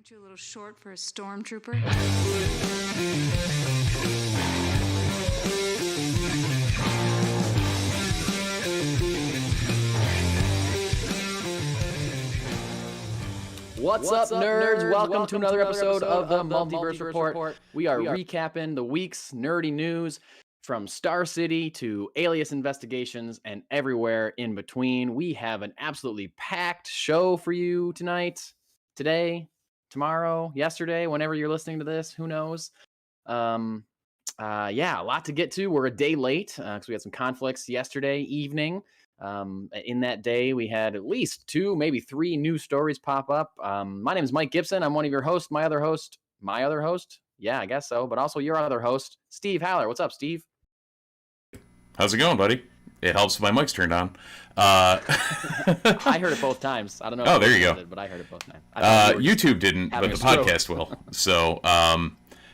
Aren't you a little short for a stormtrooper? What's up, nerds? Welcome to another episode of the Multiverse Report. We are recapping the week's nerdy news from Star City to Alias investigations and everywhere in between. We have an absolutely packed show for you tonight, today, tomorrow, yesterday, whenever you're listening to this, who knows? Yeah, a lot to get to. We're a day late because we had some conflicts yesterday evening. In that day, we had at least 2, maybe 3 new stories pop up. My name is Mike Gibson. I'm one of your hosts. My other host? Yeah, I guess so. But also your other host, Steve Fowler. What's up, Steve? How's it going, buddy? It helps if my mic's turned on. I heard it both times. I don't know. Oh, there you go. But I heard it both times. YouTube didn't, but the podcast will. So,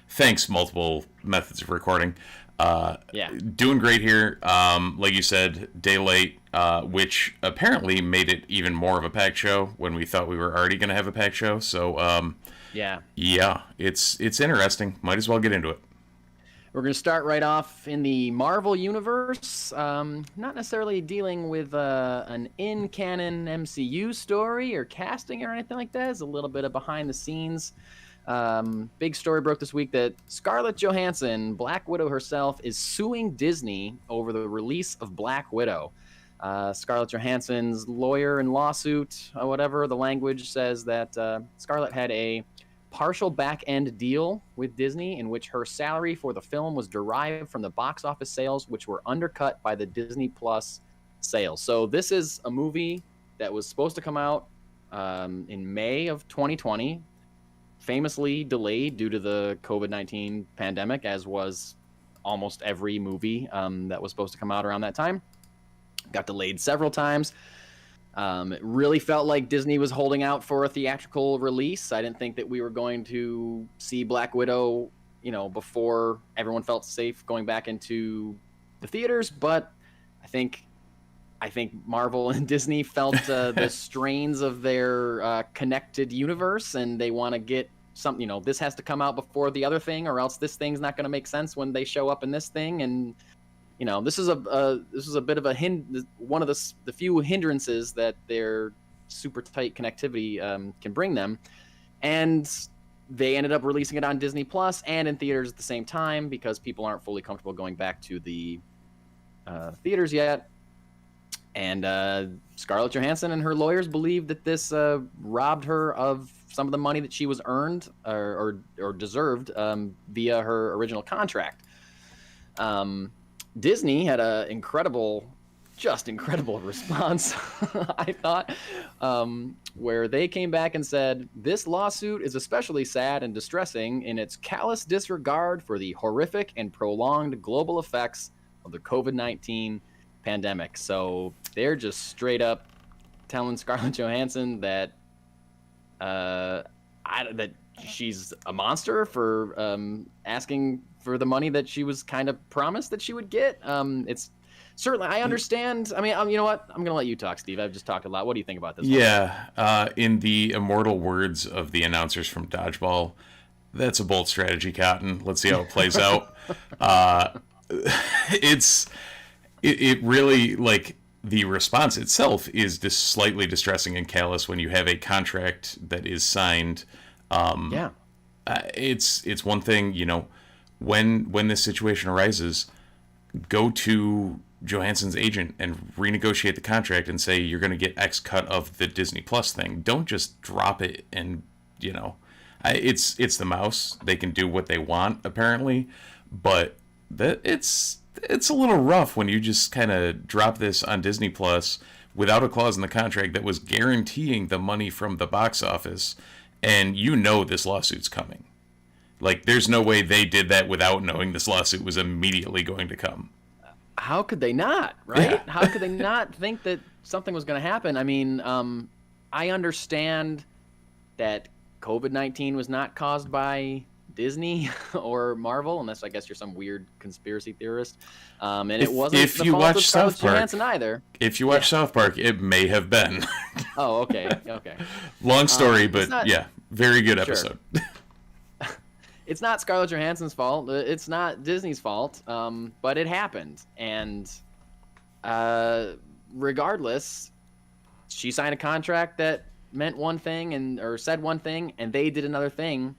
thanks, multiple methods of recording. Yeah. Doing great here. Like you said, day late, which apparently made it even more of a packed show when we thought we were already going to have a packed show. So, yeah, it's interesting. Might as well get into it. We're going to start right off in the Marvel Universe, not necessarily dealing with an in-canon MCU story or casting or anything like that. It's a little bit of behind-the-scenes. Big story broke this week that Scarlett Johansson, Black Widow herself, is suing Disney over the release of Black Widow. Scarlett Johansson's lawyer in lawsuit, whatever the language, says that Scarlett had a partial back-end deal with Disney in which her salary for the film was derived from the box office sales, which were undercut by the Disney Plus sales. So this is a movie that was supposed to come out in May of 2020, famously delayed due to the COVID-19 pandemic, as was almost every movie that was supposed to come out around that time. Got delayed several times. It really felt like Disney was holding out for a theatrical release. I didn't think that we were going to see Black Widow, before everyone felt safe going back into the theaters. But I think Marvel and Disney felt the strains of their connected universe, and they want to get something. This has to come out before the other thing, or else this thing's not going to make sense when they show up in this thing. And this is a bit of one of the few hindrances that their super tight connectivity can bring them. And they ended up releasing it on Disney Plus and in theaters at the same time because people aren't fully comfortable going back to the theaters yet. And Scarlett Johansson and her lawyers believe that this robbed her of some of the money that she was earned or deserved via her original contract. Disney had an incredible response, I thought, where they came back and said, "This lawsuit is especially sad and distressing in its callous disregard for the horrific and prolonged global effects of the COVID-19 pandemic." So they're just straight up telling Scarlett Johansson that that she's a monster for asking for the money that she was kind of promised that she would get. It's certainly, I understand. I mean, you know what? I'm going to let you talk, Steve. I've just talked a lot. What do you think about this? Yeah. In the immortal words of the announcers from Dodgeball, that's a bold strategy, Cotton. Let's see how it plays out. It really, like, the response itself is just slightly distressing and callous when you have a contract that is signed. It's one thing, when this situation arises, go to Johansson's agent and renegotiate the contract and say you're going to get X cut of the Disney Plus thing. Don't just drop it and, it's the mouse. They can do what they want, apparently, but it's a little rough when you just kind of drop this on Disney Plus without a clause in the contract that was guaranteeing the money from the box office, and this lawsuit's coming. Like, there's no way they did that without knowing this lawsuit was immediately going to come. How could they not, right? Yeah. How could they not think that something was going to happen? I mean, I understand that COVID-19 was not caused by Disney or Marvel, unless I guess you're some weird conspiracy theorist. And it wasn't if the you fault watch of Scarlett South Park, Johansson either. If you watch South Park, it may have been. Oh, okay. Long story, but not, yeah, very good sure. episode. It's not Scarlett Johansson's fault. It's not Disney's fault. But it happened, and regardless, she signed a contract that meant one thing or said one thing, and they did another thing.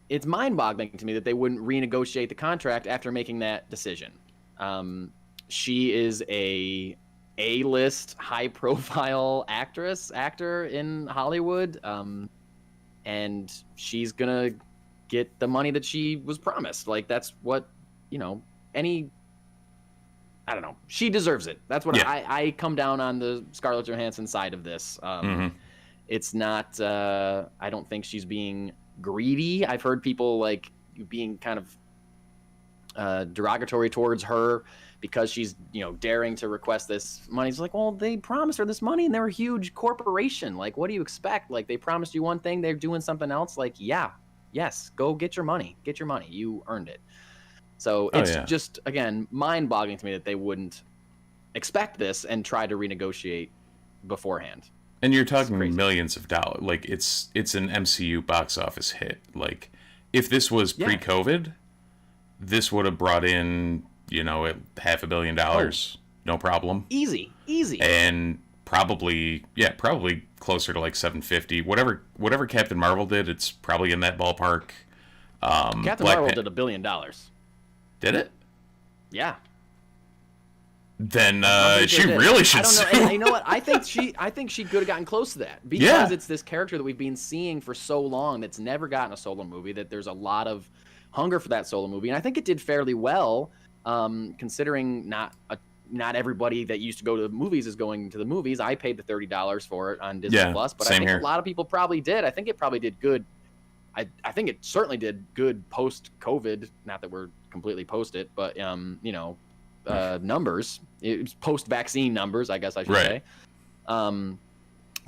It's mind-boggling to me that they wouldn't renegotiate the contract after making that decision. She is a A-list, high-profile actor in Hollywood, and she's gonna get the money that she was promised. Like, that's what, I don't know. She deserves it. That's what I come down on the Scarlett Johansson side of this. It's not, I don't think she's being greedy. I've heard people like being kind of derogatory towards her because she's, daring to request this money. It's like, well, they promised her this money and they're a huge corporation. Like, what do you expect? Like, they promised you one thing, they're doing something else. Like, yes, go get your money. Get your money. You earned it. So it's just, again, mind-boggling to me that they wouldn't expect this and try to renegotiate beforehand. And you're talking millions of dollars. Like, it's an MCU box office hit. Like, if this was pre-COVID, this would have brought in, $500 million. No problem. Easy. And probably closer to like 750. Whatever Captain Marvel did, it's probably in that ballpark. Captain Marvel did $1 billion. Did it? Yeah. Then she really should. I don't know. And you know what? I think she could have gotten close to that because it's this character that we've been seeing for so long that's never gotten a solo movie. That there's a lot of hunger for that solo movie, and I think it did fairly well, considering not everybody that used to go to the movies is going to the movies. I paid the $30 for it on Disney Plus, but I think a lot of people probably did. I think it probably did good. I think it certainly did good post-COVID. Not that we're completely post it, but numbers. It's post-vaccine numbers, I guess I should say,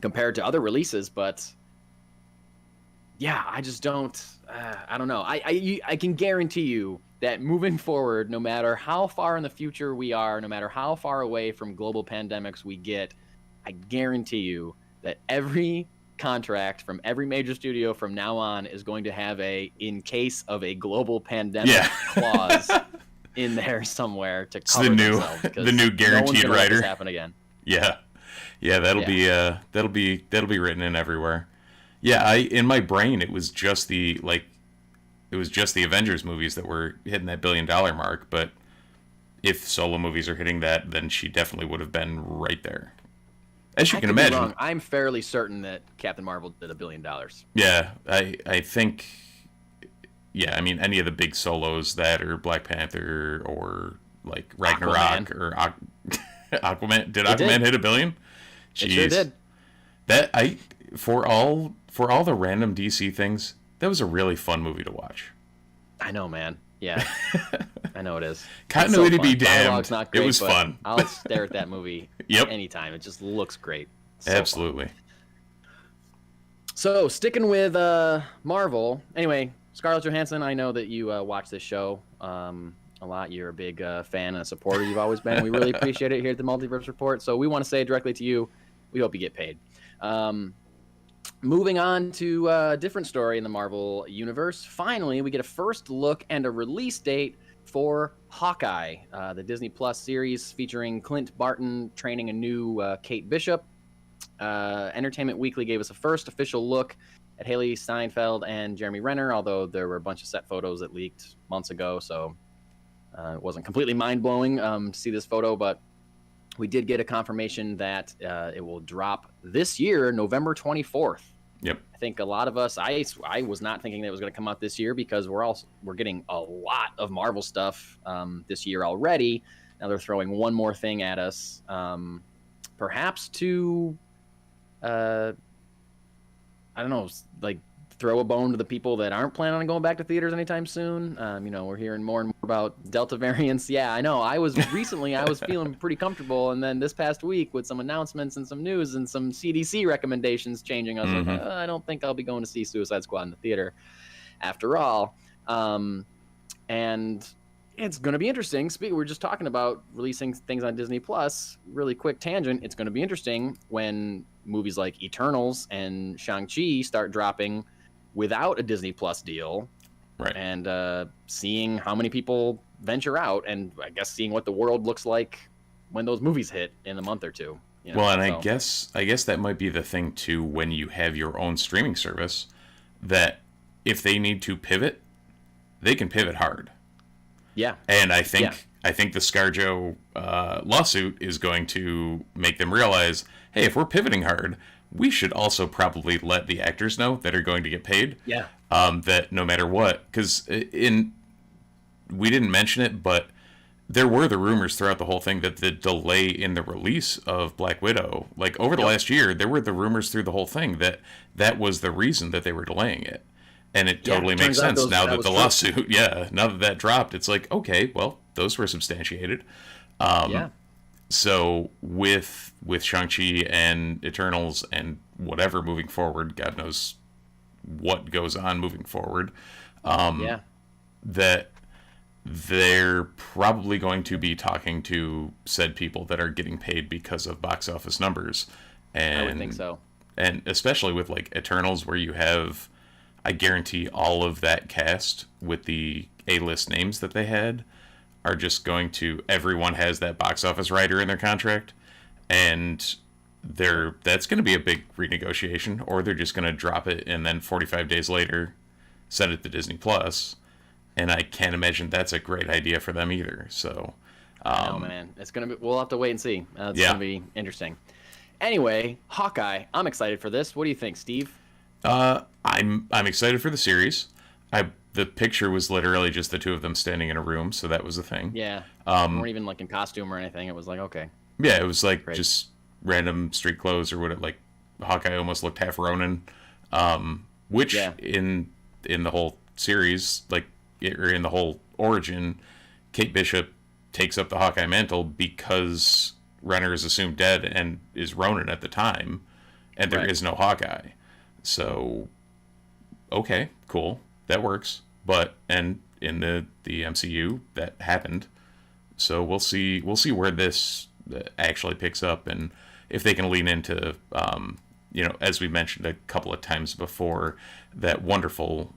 compared to other releases. But yeah, I just don't. I don't know. I can guarantee you that moving forward, no matter how far in the future we are, no matter how far away from global pandemics we get, I guarantee you that every contract from every major studio from now on is going to have in case of a global pandemic clause in there somewhere to cover themselves. The new guaranteed writer. Happen again. Yeah, that'll be written in everywhere. Yeah, in my brain it was just the Avengers movies that were hitting that $1 billion mark. But if solo movies are hitting that, then she definitely would have been right there. As you can imagine. Wrong. I'm fairly certain that Captain Marvel did $1 billion. Yeah, I think. Yeah, I mean, any of the big solos that or Black Panther or like Ragnarok or Aquaman. Did Aquaman hit $1 billion? Jeez. It sure did. That for all the random DC things, that was a really fun movie to watch. I know, man. Yeah, I know it is. Continuity be damned. Dialogue's not great, it was fun. I'll stare at that movie anytime. It just looks great. Absolutely. Fun. So sticking with Marvel. Anyway, Scarlett Johansson, I know that you watch this show a lot. You're a big fan and a supporter. You've always been. We really appreciate it here at the Multiverse Report. So we want to say directly to you, we hope you get paid. Moving on to a different story in the Marvel Universe. Finally, we get a first look and a release date for Hawkeye, the Disney Plus series featuring Clint Barton training a new Kate Bishop. Entertainment Weekly gave us a first official look at Haley Steinfeld and Jeremy Renner, although there were a bunch of set photos that leaked months ago, so it wasn't completely mind-blowing to see this photo, but we did get a confirmation that it will drop this year, November 24th. Yep. I think a lot of us, I was not thinking that it was going to come out this year because we're getting a lot of Marvel stuff this year already. Now they're throwing one more thing at us, perhaps to, I don't know, like throw a bone to the people that aren't planning on going back to theaters anytime soon. We're hearing more and more about Delta variants. Yeah, I know. I was feeling pretty comfortable, and then this past week with some announcements and some news and some CDC recommendations changing, I was like, I don't think I'll be going to see Suicide Squad in the theater after all. And it's going to be interesting. We're just talking about releasing things on Disney Plus. Really quick tangent. It's going to be interesting when movies like Eternals and Shang-Chi start dropping without a Disney Plus deal. Right. And seeing how many people venture out, and I guess seeing what the world looks like when those movies hit in a month or two. Well, and I guess that might be the thing too when you have your own streaming service, that if they need to pivot, they can pivot hard. Yeah. And I think the ScarJo lawsuit is going to make them realize, hey, if we're pivoting hard, we should also probably let the actors know that are going to get paid. Yeah. That no matter what, because we didn't mention it, but there were the rumors throughout the whole thing that the delay in the release of Black Widow, like over the last year, there were the rumors through the whole thing that was the reason that they were delaying it. And it totally makes sense now that the lawsuit, now that dropped, it's like, okay, well, those were substantiated. So with Shang-Chi and Eternals and whatever moving forward, God knows what goes on moving forward, that they're probably going to be talking to said people that are getting paid because of box office numbers. And I would think so. And especially with like Eternals, where you have, I guarantee all of that cast with the A-list names that they had are just going to, everyone has that box office rider in their contract, and that's going to be a big renegotiation, or they're just going to drop it and then 45 days later send it to Disney Plus. And I can't imagine that's a great idea for them either. So, oh man, it's gonna be. We'll have to wait and see. It's gonna be interesting. Anyway, Hawkeye. I'm excited for this. What do you think, Steve? I'm excited for the series. The picture was literally just the two of them standing in a room, so that was the thing. Yeah. They weren't even like in costume or anything. It was like, okay. Yeah, it was like Great. Just random street clothes, or what it like. Hawkeye almost looked half Ronin, which in the whole series, like, or in the whole origin, Kate Bishop takes up the Hawkeye mantle because Renner is assumed dead and is Ronin at the time, and there is no Hawkeye. So, okay, cool, that works. But and in the MCU, that happened. So we'll see where this actually picks up, and if they can lean into, as we mentioned a couple of times before, that wonderful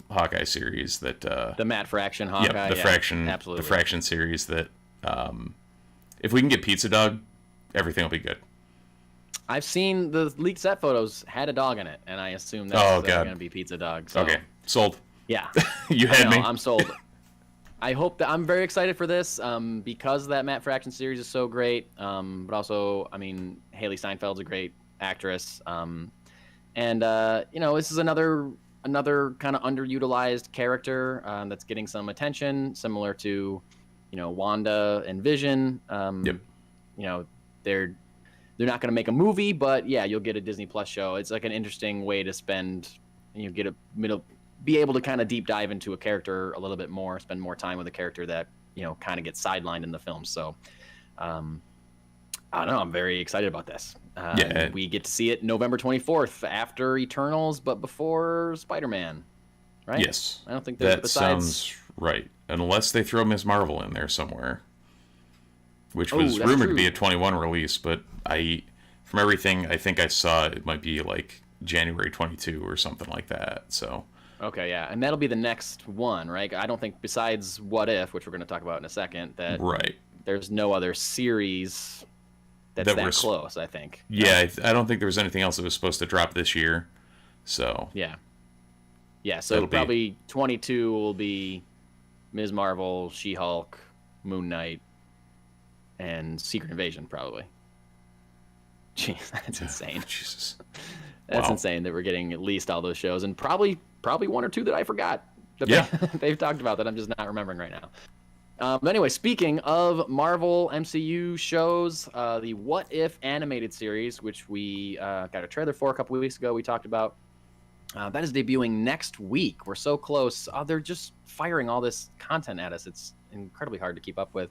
Hawkeye series that the Matt Fraction Hawkeye, the Fraction series that, if we can get Pizza Dog, everything will be good. I've seen the leaked set photos had a dog in it, and I assume that's going to be Pizza Dog. So. Okay, sold. Yeah, you had me. I'm sold. I hope that I'm very excited for this because that Matt Fraction series is so great. But also, I mean, Haley Steinfeld's a great actress. And this is another kind of underutilized character that's getting some attention, similar to, Wanda and Vision. They're not going to make a movie, but yeah, you'll get a Disney Plus show. It's like an interesting way to spend, be able to kind of deep dive into a character a little bit more, spend more time with a character that, kind of gets sidelined in the film. So, I don't know. I'm very excited about this. We get to see it November 24th after Eternals, but before Spider-Man, right? Yes. I don't think that sounds right. Unless they throw Ms. Marvel in there somewhere, which was rumored to be a 21 release, but from everything I think I saw, it might be like January 22 or something like that. So. Okay, yeah, and that'll be the next one, right? I don't think, besides What If, which we're going to talk about in a second, that there's no other series that's that close, I think. Yeah, I don't think there was anything else that was supposed to drop this year. So yeah, so probably 22 will be Ms. Marvel, She-Hulk, Moon Knight, and Secret Invasion, probably. Jeez, that's insane. Jesus. That's insane that we're getting at least all those shows, and probably one or two that I forgot that they've talked about that I'm just not remembering right now. But anyway, speaking of Marvel MCU shows, the What If animated series, which we got a trailer for a couple weeks ago, we talked about, that is debuting next week. We're so close. They're just firing all this content at us. It's incredibly hard to keep up with.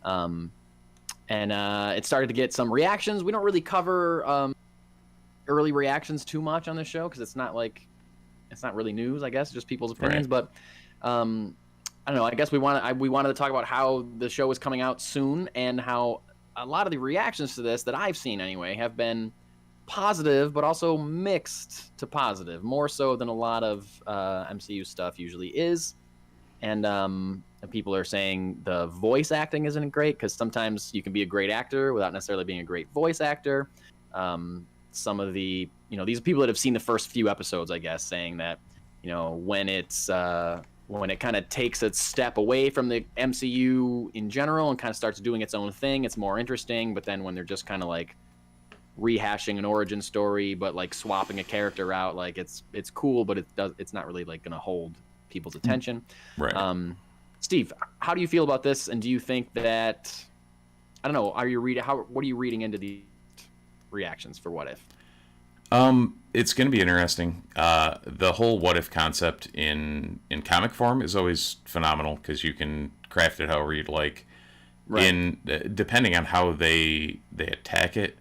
And it started to get some reactions. We don't really cover early reactions too much on the show because it's not really news, I guess, just people's opinions. But I don't know. I guess we wanted to talk about how the show is coming out soon and how a lot of the reactions to this that I've seen anyway have been positive, but also mixed to positive, more so than a lot of MCU stuff usually is. And people are saying the voice acting isn't great because sometimes you can be a great actor without necessarily being a great voice actor. Some of the, these are people that have seen the first few episodes, I guess, saying that, when it kind of takes a step away from the MCU in general and kind of starts doing its own thing, it's more interesting. But then when they're just kind of like rehashing an origin story, but like swapping a character out, like it's cool, but it's not really like going to hold people's attention. Right. Steve, how do you feel about this? And do you think that, I don't know, what are you reading into the reactions for What If? It's going to be interesting. The whole what if concept in comic form is always phenomenal because you can craft it however you'd like. Right. Depending on how they attack it.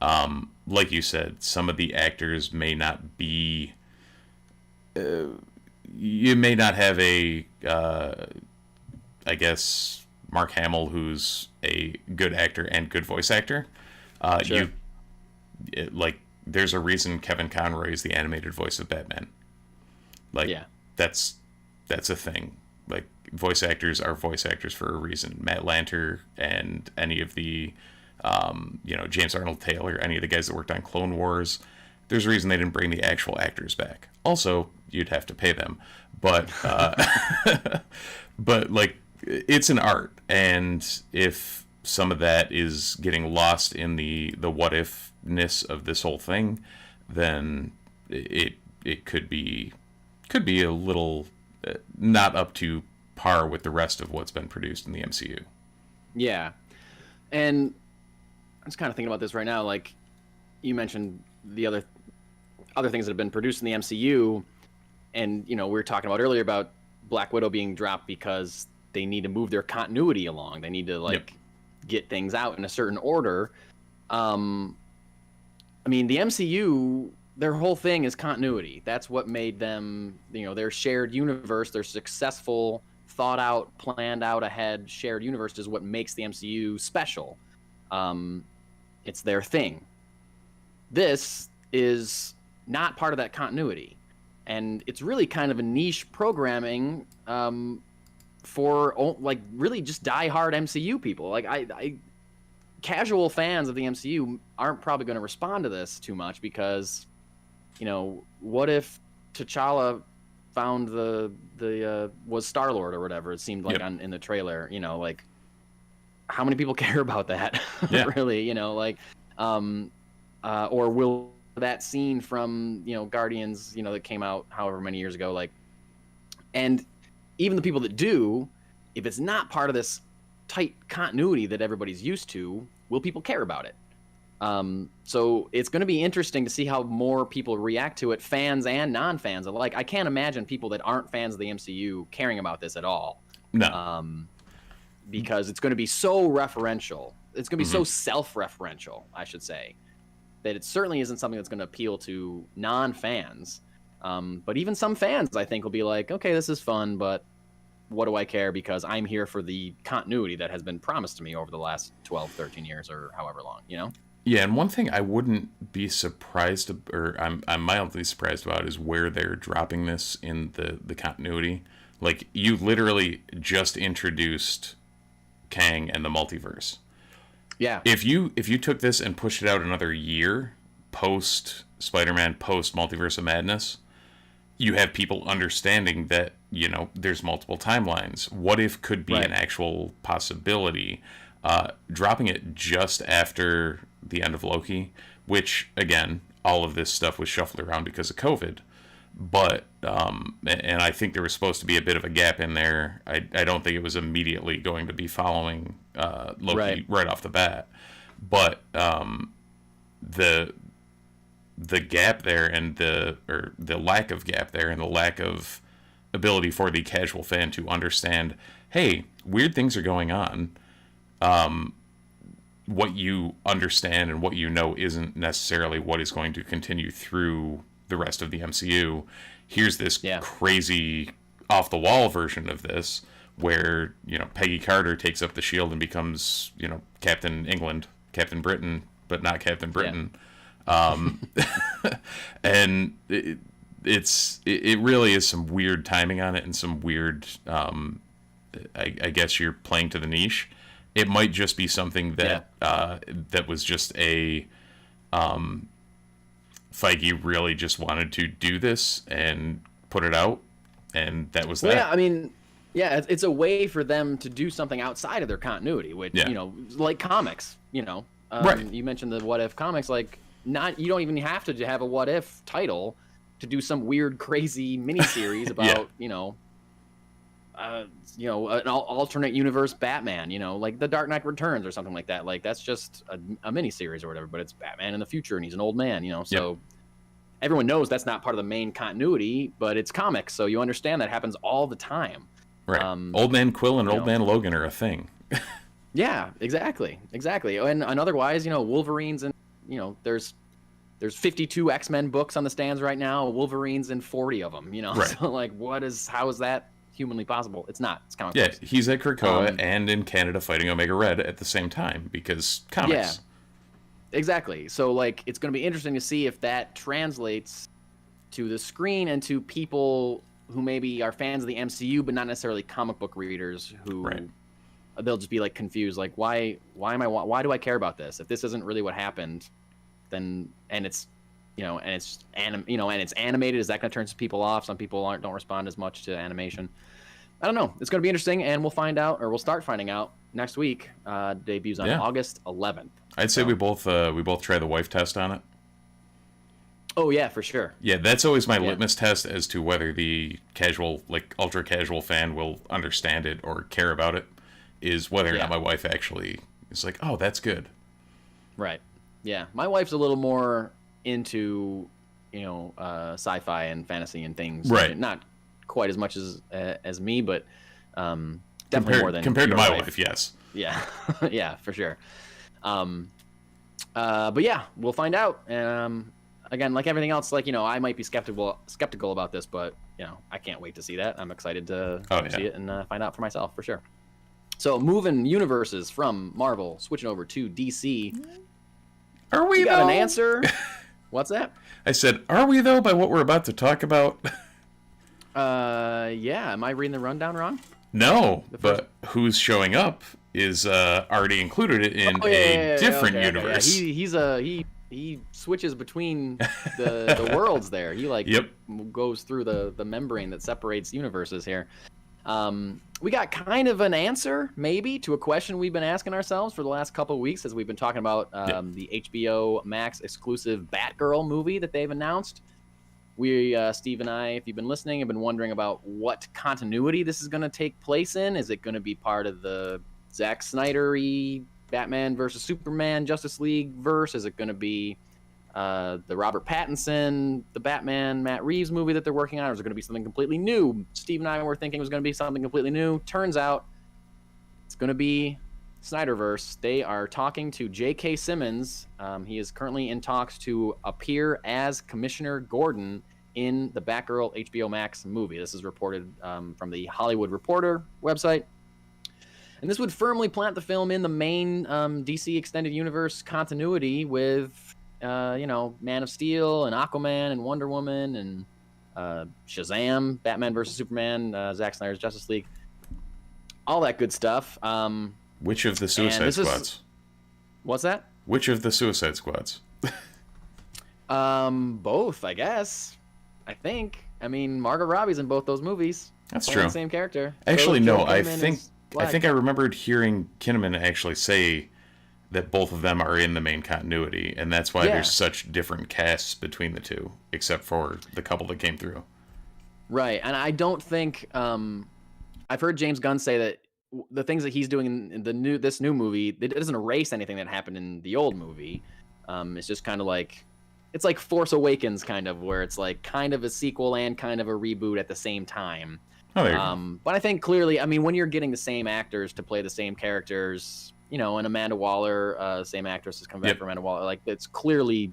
Like you said, some of the actors may not be. You may not have a, I guess, Mark Hamill, who's a good actor and good voice actor. Sure. There's a reason Kevin Conroy is the animated voice of Batman. That's a thing. Like, voice actors are voice actors for a reason. Matt Lanter and any of the, James Arnold Taylor, any of the guys that worked on Clone Wars, there's a reason they didn't bring the actual actors back. Also, you'd have to pay them. But, it's an art. And if some of that is getting lost in the what if-ness of this whole thing, then it could be a little not up to par with the rest of what's been produced in the MCU. Yeah. And I'm just kind of thinking about this right now. Like, you mentioned the other things that have been produced in the MCU, and we were talking about earlier about Black Widow being dropped because they need to move their continuity along. They need to get things out in a certain order. The MCU, their whole thing is continuity. That's what made them, their shared universe, their successful, thought out, planned out ahead shared universe is what makes the MCU special. It's their thing. This is not part of that continuity. And it's really kind of a niche programming for really just diehard MCU people. Like I casual fans of the MCU aren't probably going to respond to this too much because, what if T'Challa found was Star-Lord or whatever it seemed like in the trailer, how many people care about that? Yeah. Really, or will that scene from, Guardians, that came out however many years ago, and even the people that do, if it's not part of this tight continuity that everybody's used to, will people care about it? So it's going to be interesting to see how more people react to it, fans and non-fans alike. I can't imagine people that aren't fans of the MCU caring about this at all. No. Because it's going to be so referential. It's going to be so self-referential, I should say, that it certainly isn't something that's going to appeal to non-fans. But even some fans, I think, will be like, okay, this is fun, but what do I care? Because I'm here for the continuity that has been promised to me over the last 12, 13 years or however long, Yeah, and one thing I wouldn't be surprised, or I'm mildly surprised about, is where they're dropping this in the continuity. Like, you literally just introduced Kang and the multiverse. Yeah. If you took this and pushed it out another year, post Spider-Man, post Multiverse of Madness, you have people understanding that, there's multiple timelines. What if could be an actual possibility. Dropping it just after the end of Loki, which, again, all of this stuff was shuffled around because of COVID. But, and I think there was supposed to be a bit of a gap in there. I don't think it was immediately going to be following Loki right off the bat. But the gap there and the lack of gap there and the lack of ability for the casual fan to understand, hey, weird things are going on. What you understand and what you know isn't necessarily what is going to continue through the rest of the MCU. Here's this crazy off the wall version of this, where Peggy Carter takes up the shield and becomes Captain England, Captain Britain, but not Captain Britain. Yeah. And it really is some weird timing on it, and some weird. I guess you're playing to the niche. It might just be something that that was just a. Feige really just wanted to do this and put it out, and that was that. Yeah, I mean, it's a way for them to do something outside of their continuity, which like comics. Right. You mentioned the What If comics, like you don't even have to have a What If title to do some weird, crazy miniseries about an alternate universe Batman, like the Dark Knight Returns or something like that. Like that's just a miniseries or whatever, but it's Batman in the future and he's an old man, so everyone knows that's not part of the main continuity, but it's comics, so you understand that happens all the time. Right. Old Man Quill and Old Man Logan are a thing. Yeah, exactly. And otherwise, Wolverine's and there's 52 X-Men books on the stands right now. Wolverine's in 40 of them, Right. So like how is that humanly possible? It's not. It's comic books. He's at Krakoa and in Canada fighting Omega Red at the same time because comics. Yeah, exactly. So like it's going to be interesting to see if that translates to the screen and to people who maybe are fans of the MCU but not necessarily comic book readers who they'll just be like confused, like why do I care about this if this isn't really what happened? Then and it's animated. Is that going to turn some people off? Some people don't respond as much to animation. I don't know. It's going to be interesting, and we'll find out, or we'll start finding out next week. Debuts on August 11th. I'd say we both try the wife test on it. Oh yeah, for sure. Yeah, that's always my litmus test as to whether the casual, like ultra casual fan will understand it or care about it, is whether or not my wife actually is like, oh, that's good. Right. Yeah, my wife's a little more into sci-fi and fantasy and things. Right. Not quite as much as me, but definitely more than compared to my wife. Yes. Yeah. Yeah, for sure. But yeah, we'll find out. Again, like everything else, like I might be skeptical about this, but I can't wait to see that. I'm excited to see it and find out for myself for sure. So moving universes from Marvel, switching over to DC. Are we got an answer? What's that? I said, are we though, by what we're about to talk about? Yeah. Am I reading the rundown wrong? No, but who's showing up is already included in a different universe. Yeah. He switches between the worlds there. He goes through the membrane that separates universes here. We got kind of an answer, maybe, to a question we've been asking ourselves for the last couple of weeks as we've been talking about the HBO Max exclusive Batgirl movie that they've announced. We, Steve and I, if you've been listening, have been wondering about what continuity this is going to take place in. Is it going to be part of the Zack Snyder-y Batman versus Superman Justice League verse? Is it going to be the Robert Pattinson, the Batman, Matt Reeves movie that they're working on, or is it going to be something completely new? Steve and I were thinking it was going to be something completely new. Turns out it's going to be Snyderverse. They are talking to J.K. Simmons. He is currently in talks to appear as Commissioner Gordon in the Batgirl HBO Max movie. This is reported from the Hollywood Reporter website. And this would firmly plant the film in the main DC Extended Universe continuity with Man of Steel and Aquaman and Wonder Woman and Shazam, Batman versus Superman, Zack Snyder's Justice League, all that good stuff. Which of the Suicide Squads? What's that? Which of the Suicide Squads? Both, I guess. I think. I mean, Margot Robbie's in both those movies. That's true. The same character. Actually, no. I think I remembered hearing Kinnaman actually say that both of them are in the main continuity, and that's why there's such different casts between the two, except for the couple that came through. Right, and I don't think I've heard James Gunn say that the things that he's doing in this new movie, it doesn't erase anything that happened in the old movie. It's just kind of like it's like Force Awakens, kind of, where it's like kind of a sequel and kind of a reboot at the same time. Oh, there you go. But I think clearly, I mean, when you're getting the same actors to play the same characters, and Amanda Waller, same actress has come back for Amanda Waller, like it's clearly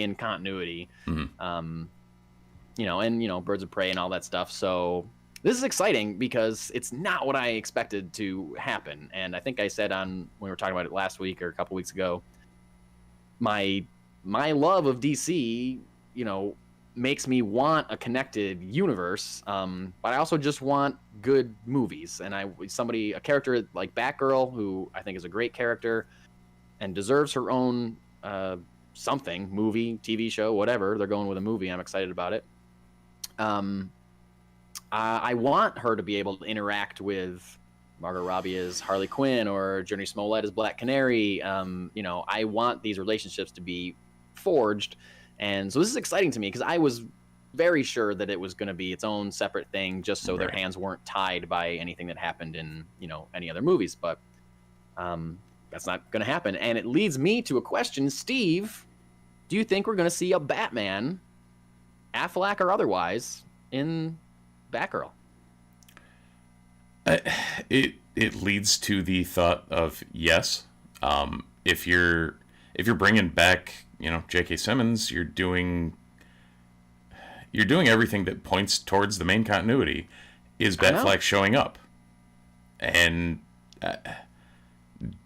in continuity. Mm-hmm. And Birds of Prey and all that stuff. So this is exciting because it's not what I expected to happen. And I think I said when we were talking about it last week or a couple weeks ago, my love of DC, makes me want a connected universe. But I also just want good movies. And a character like Batgirl, who I think is a great character and deserves her own something, movie, TV show, whatever. They're going with a movie. I'm excited about it. I want her to be able to interact with Margot Robbie as Harley Quinn or Journey Smollett as Black Canary. I want these relationships to be forged. And so this is exciting to me because I was very sure that it was going to be its own separate thing just so their hands weren't tied by anything that happened in, any other movies. But that's not going to happen. And it leads me to a question. Steve, do you think we're going to see a Batman, Affleck or otherwise, in Batgirl? It leads to the thought of yes. If you're bringing back, J.K. Simmons, you're doing everything that points towards the main continuity. Is Batfleck showing up? And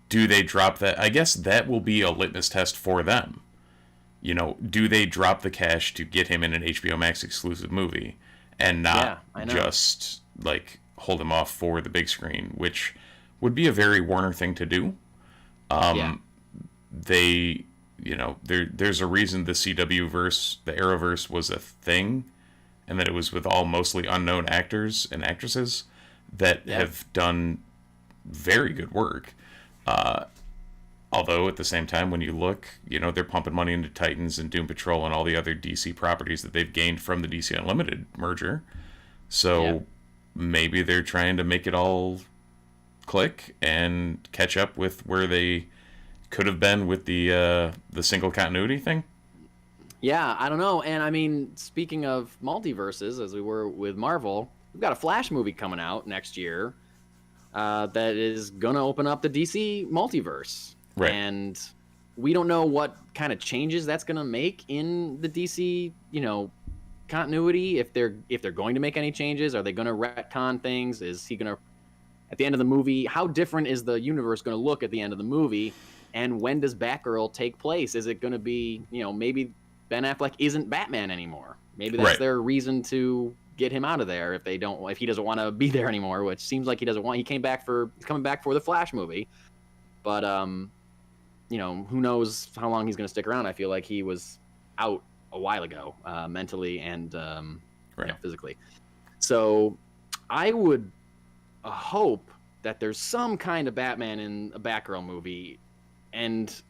do they drop that? I guess that will be a litmus test for them. Do they drop the cash to get him in an HBO Max exclusive movie and not just hold him off for the big screen, which would be a very Warner thing to do. There's a reason the CW verse, the Arrowverse was a thing, and that it was with all mostly unknown actors and actresses that have done very good work. Although at the same time, when you look, they're pumping money into Titans and Doom Patrol and all the other DC properties that they've gained from the DC Unlimited merger. So maybe they're trying to make it all click and catch up with where they could have been with the single continuity thing. Yeah, I don't know. And I mean, speaking of multiverses, as we were with Marvel, we've got a Flash movie coming out next year that is going to open up the DC multiverse. Right. And we don't know what kind of changes that's going to make in the DC, continuity. If they're going to make any changes, are they going to retcon things? Is he going to, at the end of the movie, how different is the universe going to look at the end of the movie? And when does Batgirl take place? Is it going to be, maybe Ben Affleck isn't Batman anymore? Maybe that's their reason to get him out of there if he doesn't want to be there anymore, which seems like he doesn't want. He's coming back for the Flash movie, but who knows how long he's going to stick around? I feel like he was out a while ago, mentally and physically. So I would hope that there's some kind of Batman in a Batgirl movie. And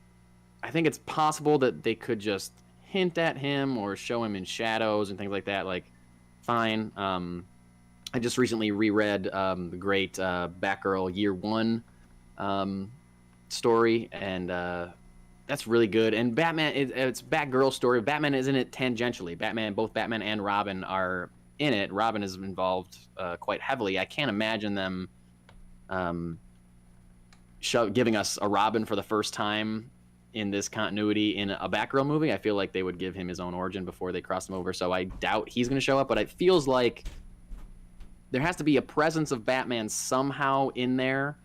I think it's possible that they could just hint at him or show him in shadows and things like that. Fine. I just recently reread the great Batgirl Year One story, and that's really good. And Batman, it's Batgirl story. Batman is in it tangentially. Both Batman and Robin are in it. Robin is involved quite heavily. I can't imagine them giving us a Robin for the first time in this continuity in a Batgirl movie. I feel like they would give him his own origin before they cross him over, so I doubt he's going to show up, but it feels like there has to be a presence of Batman somehow in there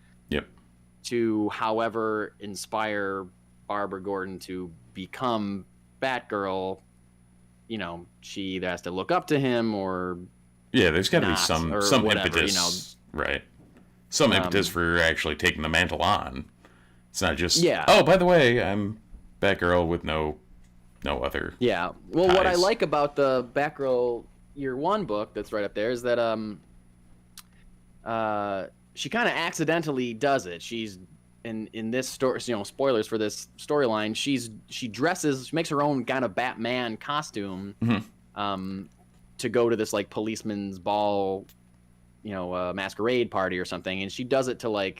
to, however, inspire Barbara Gordon to become Batgirl. She either has to look up to him or there's got to be some whatever, impetus, right? Some impetus for actually taking the mantle on. It's not just, oh, by the way, I'm Batgirl with no other Yeah. Well, what I ties. like about the Batgirl Year One book that's right up there is that she kind of accidentally does it. She's in this story, spoilers for this storyline, she makes her own kind of Batman costume to go to this policeman's ball, masquerade party or something, and she does it to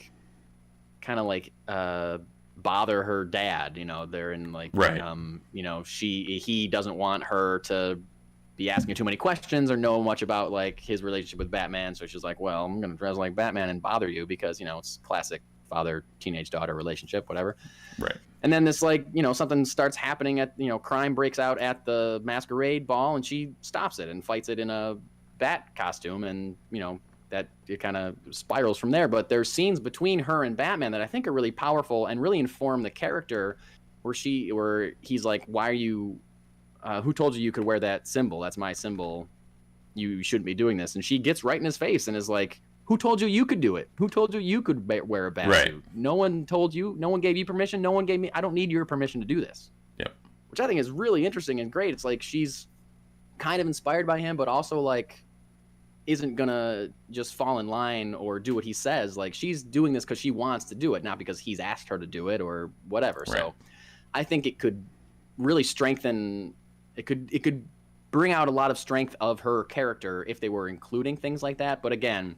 bother her dad. They're in he doesn't want her to be asking too many questions or know much about his relationship with Batman, so she's like, well, I'm gonna dress like Batman and bother you because it's classic father teenage daughter relationship, whatever. Right. And then this something starts happening at crime breaks out at the masquerade ball, and she stops it and fights it in a bat costume, and that it kind of spirals from there. But there's scenes between her and Batman that I think are really powerful and really inform the character, where he's like, why are you, who told you could wear that symbol? That's my symbol. You shouldn't be doing this. And she gets right in his face and is like, who told you you could do it? Who told you you could wear a bat suit? No one told you. No one gave you permission. No one gave me. I don't need your permission to do this. Yep. Which I think is really interesting and great. It's like she's kind of inspired by him, but also like isn't gonna just fall in line or do what he says. Like she's doing this because she wants to do it, not because he's asked her to do it or whatever. Right. So I think it could really strengthen. It could bring out a lot of strength of her character if they were including things like that. But again,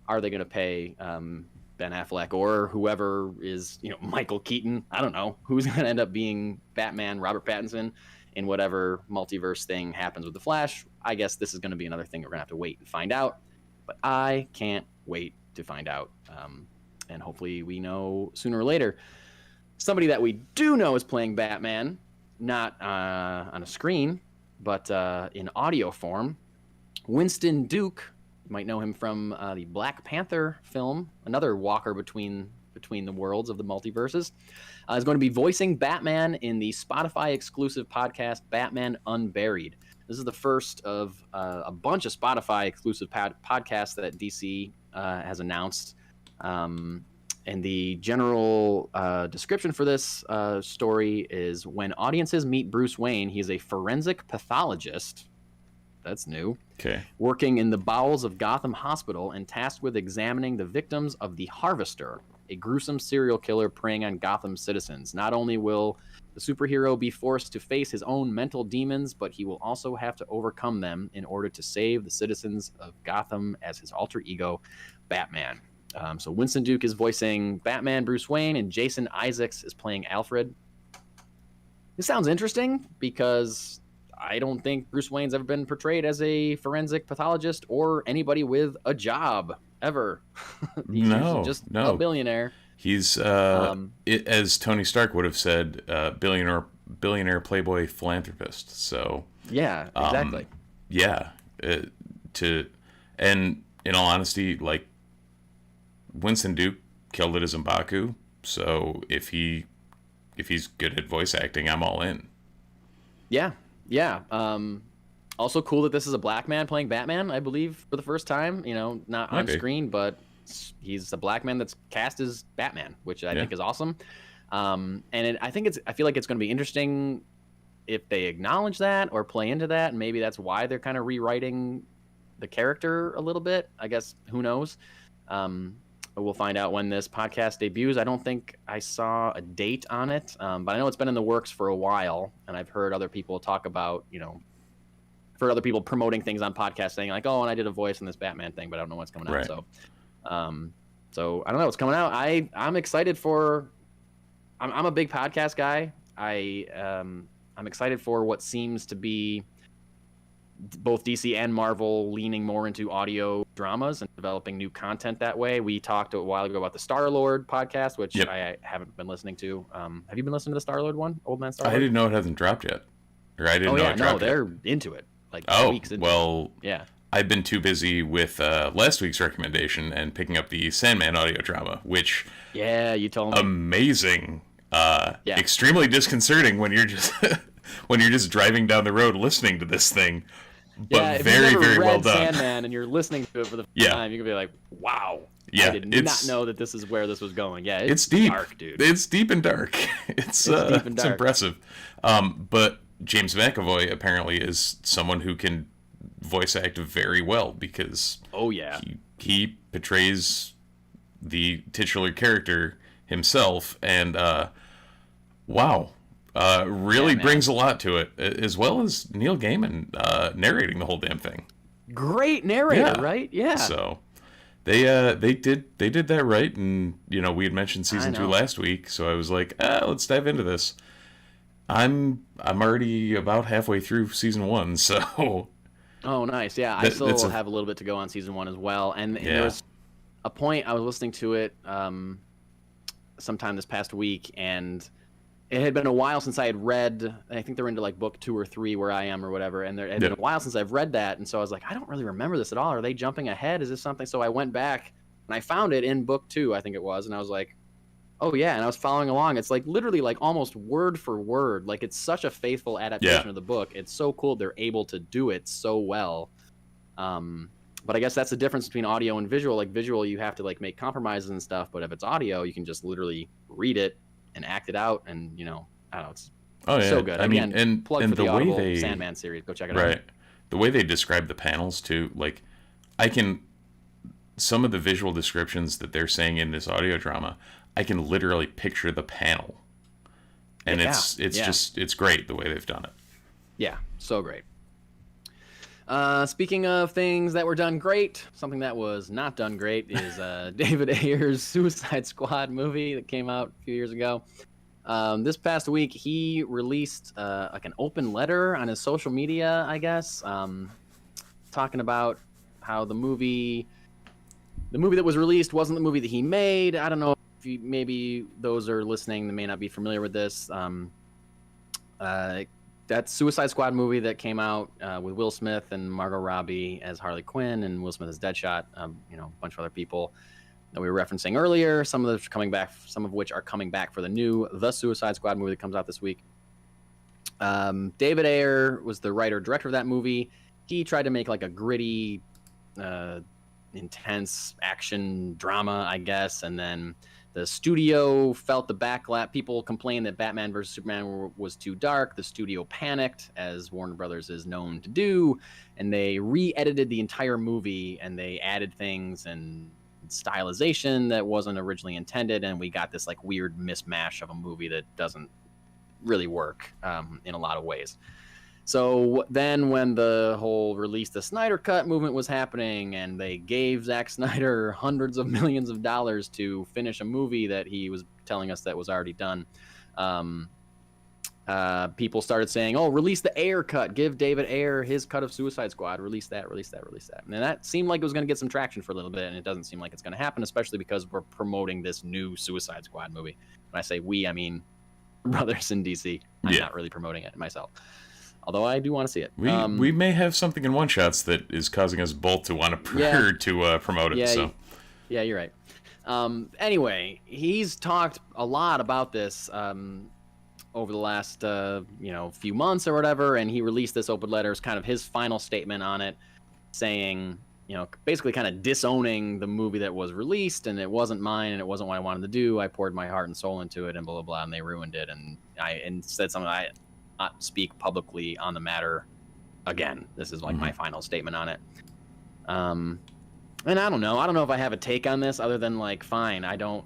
are they going to pay Ben Affleck or whoever is, Michael Keaton? I don't know who's going to end up being Batman, Robert Pattinson, in whatever multiverse thing happens with the Flash. I guess this is going to be another thing we're going to have to wait and find out. But I can't wait to find out. And hopefully we know sooner or later. Somebody that we do know is playing Batman, not on a screen, but in audio form. Winston Duke. You might know him from the Black Panther film, another walker between the worlds of the multiverses. Is going to be voicing Batman in the Spotify exclusive podcast Batman Unburied. This is the first of a bunch of Spotify exclusive podcasts that DC has announced. And the general description for this story is: when audiences meet Bruce Wayne, he is a forensic pathologist. That's new. Okay. Working in the bowels of Gotham Hospital and tasked with examining the victims of the Harvester, a gruesome serial killer preying on Gotham citizens. Not only will the superhero be forced to face his own mental demons, but he will also have to overcome them in order to save the citizens of Gotham as his alter ego, Batman. So Winston Duke is voicing Batman, Bruce Wayne, and Jason Isaacs is playing Alfred. This sounds interesting because I don't think Bruce Wayne's ever been portrayed as a forensic pathologist or anybody with a job ever. He's just a billionaire. He's as Tony Stark would have said, billionaire playboy philanthropist. So yeah, exactly. And in all honesty, like Winston Duke killed it as M'Baku. So if he's good at voice acting, I'm all in. Yeah. Also cool that this is a black man playing Batman, I believe, for the first time. Not on screen, but he's a black man that's cast as Batman, which I think is awesome. I feel like it's going to be interesting if they acknowledge that or play into that, and maybe that's why they're kind of rewriting the character a little bit. I guess who knows. We'll find out when this podcast debuts. I don't think I saw a date on it, but I know it's been in the works for a while, and I've heard other people talk about, for other people promoting things on podcasts saying like, oh, and I did a voice in this Batman thing, but I don't know what's coming out. So I don't know what's coming out. I'm excited for. I'm a big podcast guy. I'm excited for what seems to be both DC and Marvel leaning more into audio dramas and developing new content that way. We talked a while ago about the Star-Lord podcast, which I haven't been listening to. Have you been listening to the Star-Lord one, Old Man Star-Lord? I didn't know it hasn't dropped yet. Or I didn't know it dropped they're yet. into it. Like weeks into it. Yeah. I've been too busy with last week's recommendation and picking up the Sandman audio drama, which you told me. Amazing. Extremely disconcerting when you're just driving down the road listening to this thing. But very, very well done. Sandman and you're listening to it for the first time, you can be like, wow. Yeah, I did not know that this is where this was going. Yeah, it's deep. Dark, dude. It's deep and dark. It's deep and dark. It's impressive. But James McAvoy apparently is someone who can voice act very well because he portrays the titular character himself, and really brings a lot to it, as well as Neil Gaiman narrating the whole damn thing. Great narrator, right? Yeah. So they did that right, and we had mentioned season 2 last week, so I was like, let's dive into this. I'm already about halfway through season 1, so. Oh, nice. Yeah, I still have a little bit to go on season 1 as well, and there was a point I was listening to it sometime this past week, and it had been a while since I had read. I think they're into like book 2 or 3 where I am or whatever, and it had been a while since I've read that, and so I was like, I don't really remember this at all. Are they jumping ahead? Is this something? So I went back and I found it in book 2, I think it was, and I was like, oh yeah, and I was following along. It's like literally like almost word for word. Like it's such a faithful adaptation of the book. It's so cool they're able to do it so well. But I guess that's the difference between audio and visual. Like visual, you have to like make compromises and stuff, but if it's audio, you can just literally read it and act it out, and I don't know, it's so good. I mean, and plug and for the way they Sandman series. Go check it out. Right, the way they describe the panels too. Like, some of the visual descriptions that they're saying in this audio drama, I can literally picture the panel, and it's great the way they've done it. Yeah, so great. Speaking of things that were done great, something that was not done great is David Ayer's Suicide Squad movie that came out a few years ago. This past week, he released like an open letter on his social media, I guess, talking about how the movie that was released wasn't the movie that he made. I don't know if maybe those are listening that may not be familiar with this. That Suicide Squad movie that came out with Will Smith and Margot Robbie as Harley Quinn and Will Smith as Deadshot, a bunch of other people that we were referencing earlier. Some of which are coming back for the new The Suicide Squad movie that comes out this week. David Ayer was the writer-director of that movie. He tried to make like a gritty, intense action drama, I guess, and then the studio felt the backlash. People complained that Batman vs. Superman was too dark. The studio panicked, as Warner Brothers is known to do, and they re-edited the entire movie, and they added things and stylization that wasn't originally intended, and we got this like weird mismatch of a movie that doesn't really work in a lot of ways. So then when the whole release the Snyder Cut movement was happening, and they gave Zack Snyder hundreds of millions of dollars to finish a movie that he was telling us that was already done, people started saying, oh, release the Ayer cut. Give David Ayer his cut of Suicide Squad. Release that. And that seemed like it was going to get some traction for a little bit, and it doesn't seem like it's going to happen, especially because we're promoting this new Suicide Squad movie. When I say we, I mean brothers in DC. I'm not really promoting it myself, although I do want to see it. We may have something in One Shots that is causing us both to want to promote it. Yeah, you're right. Anyway, he's talked a lot about this over the last few months or whatever, and he released this open letter as kind of his final statement on it, saying, basically kind of disowning the movie that was released, and it wasn't mine, and it wasn't what I wanted to do. I poured my heart and soul into it, and blah blah blah, and they ruined it. And said something I not speak publicly on the matter again. This is like my final statement on it. And I don't know if I have a take on this other than like, fine, I don't,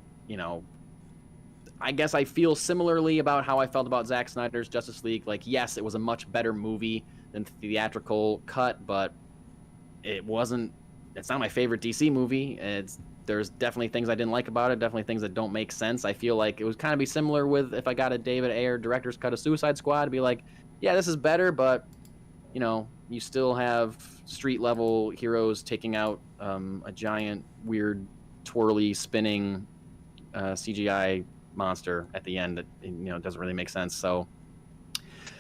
I guess I feel similarly about how I felt about Zack Snyder's Justice League. Like, yes, it was a much better movie than the theatrical cut, but it's not my favorite DC movie. There's definitely things I didn't like about it, definitely things that don't make sense. I feel like it would kind of be similar with if I got a David Ayer director's cut of Suicide Squad, to be like, yeah, this is better, but, you still have street-level heroes taking out a giant, weird, twirly, spinning CGI monster at the end that, doesn't really make sense. So,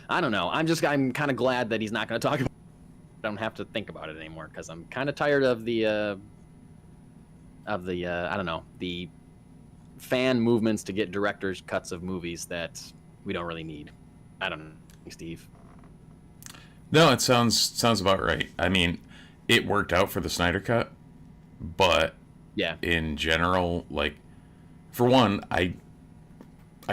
I don't know. I'm kind of glad that he's not going to talk about it. I don't have to think about it anymore, because I'm kind of tired of the the fan movements to get director's cuts of movies that we don't really need. I don't know, Steve. No, it sounds about right. I mean, it worked out for the Snyder Cut, but in general, like, for one, I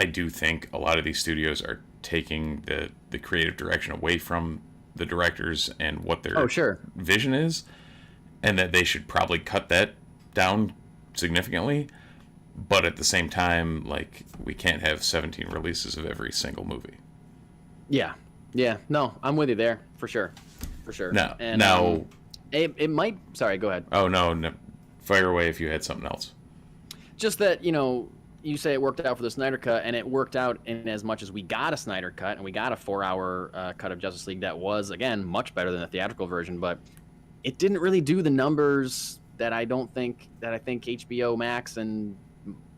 do think a lot of these studios are taking the creative direction away from the directors and what their vision is, and that they should probably cut that down significantly. But at the same time, like, we can't have 17 releases of every single movie. Yeah, no, I'm with you there for sure. Now, it might. Sorry, go ahead. Oh no, fire away if you had something else. Just that, you say it worked out for the Snyder Cut, and it worked out in as much as we got a Snyder Cut, and we got a 4-hour cut of Justice League that was, again, much better than the theatrical version, but it didn't really do the numbers that I think HBO Max and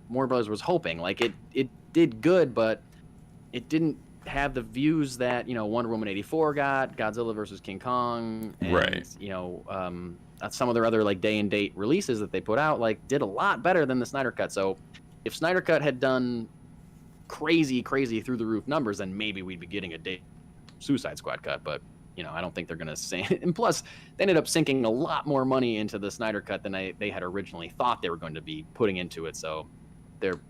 Warner Brothers was hoping. Like, it did good, but it didn't have the views that, Wonder Woman 84 got, Godzilla versus King Kong, and, Right. Some of their other like day and date releases that they put out like did a lot better than the Snyder Cut. So if Snyder Cut had done crazy through the roof numbers, then maybe we'd be getting a Suicide Squad cut. But I don't think they're gonna say. And plus, they ended up sinking a lot more money into the Snyder Cut than they had originally thought they were going to be putting into it. So they're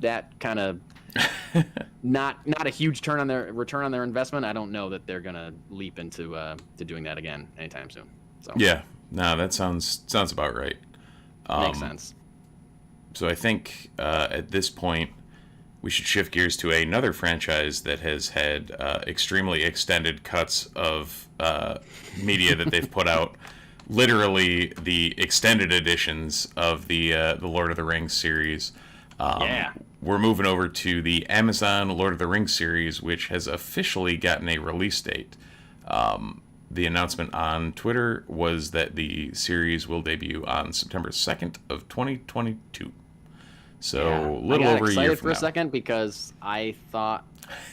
that kind of not a huge return on their investment. I don't know that they're gonna leap into to doing that again anytime soon. So Yeah, no, that sounds about right. Makes sense. So I think at this point we should shift gears to another franchise that has had extremely extended cuts of media that they've put out. Literally the extended editions of the Lord of the Rings series. We're moving over to the Amazon Lord of the Rings series, which has officially gotten a release date. The announcement on Twitter was that the series will debut on September 2nd of 2022. So a little over a year from now. I got excited for a second because I thought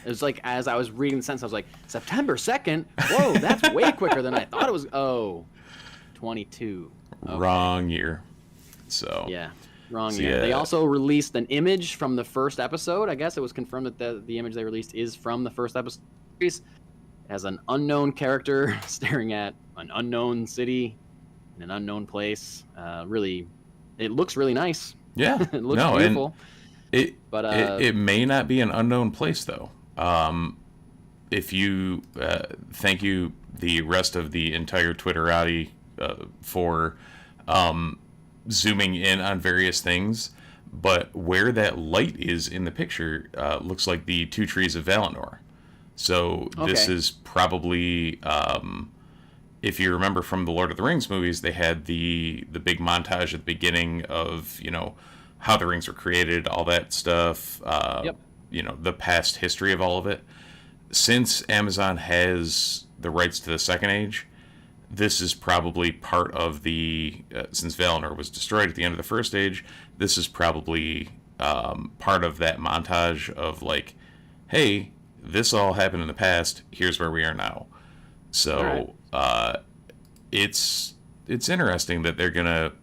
it was like, as I was reading the sentence, I was like, September 2nd? Whoa, that's way quicker than I thought it was. Oh, 22. Okay. Wrong year. So yeah, wrong year. Yeah. They also released an image from the first episode. I guess it was confirmed that the image they released is from the first episode. It has an unknown character staring at an unknown city in an unknown place. Really, it looks really nice. Yeah, it looks beautiful. It may not be an unknown place though. If you thank you the rest of the entire Twitterati for zooming in on various things, but where that light is in the picture looks like the two trees of Valinor. So this is probably, if you remember from the Lord of the Rings movies, they had the big montage at the beginning of, how the rings were created, all that stuff, the past history of all of it. Since Amazon has the rights to the Second Age, this is probably part of since Valinor was destroyed at the end of the First Age, this is probably part of that montage of like, hey, this all happened in the past, here's where we are now. So it's interesting that they're gonna,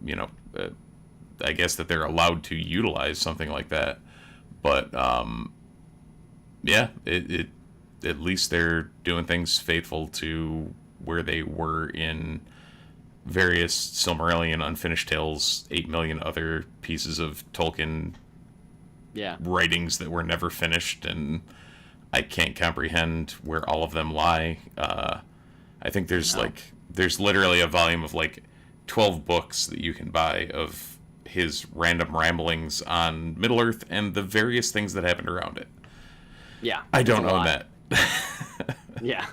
I guess that they're allowed to utilize something like that. But it at least they're doing things faithful to where they were in various Silmarillion, Unfinished Tales, 8 million other pieces of Tolkien writings that were never finished, and I can't comprehend where all of them lie. I think there's literally a volume of like 12 books that you can buy of his random ramblings on Middle-earth and the various things that happened around it. Yeah. I don't own that. Yeah.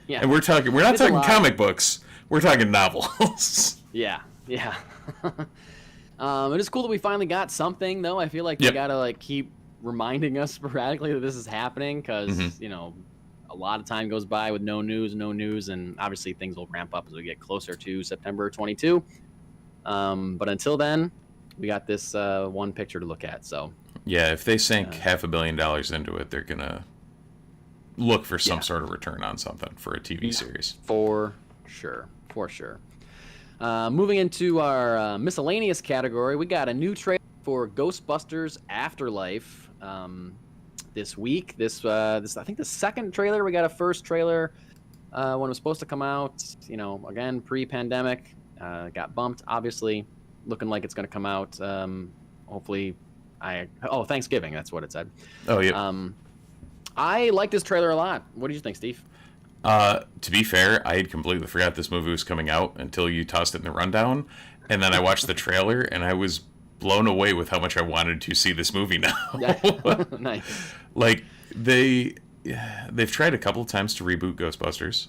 Yeah. And we're not talking comic books. We're talking novels. Yeah. Yeah. It is cool that we finally got something, though. I feel like we gotta like keep reminding us sporadically that this is happening, because a lot of time goes by with no news, and obviously things will ramp up as we get closer to September 22. But until then, we got this one picture to look at. So yeah, if they sink $500 million into it, they're gonna look for some sort of return on something for a TV series. For sure. Moving into our miscellaneous category, we got a new trailer for Ghostbusters Afterlife this week. This I think the second trailer. We got a first trailer when it was supposed to come out. Again, pre-pandemic, got bumped. Obviously, looking like it's going to come out. Hopefully, Thanksgiving. That's what it said. Oh yeah. I like this trailer a lot. What did you think, Steve? To be fair, I had completely forgot this movie was coming out until you tossed it in the rundown, and then I watched the trailer and I was blown away with how much I wanted to see this movie now. Nice. Like they've tried a couple of times to reboot Ghostbusters.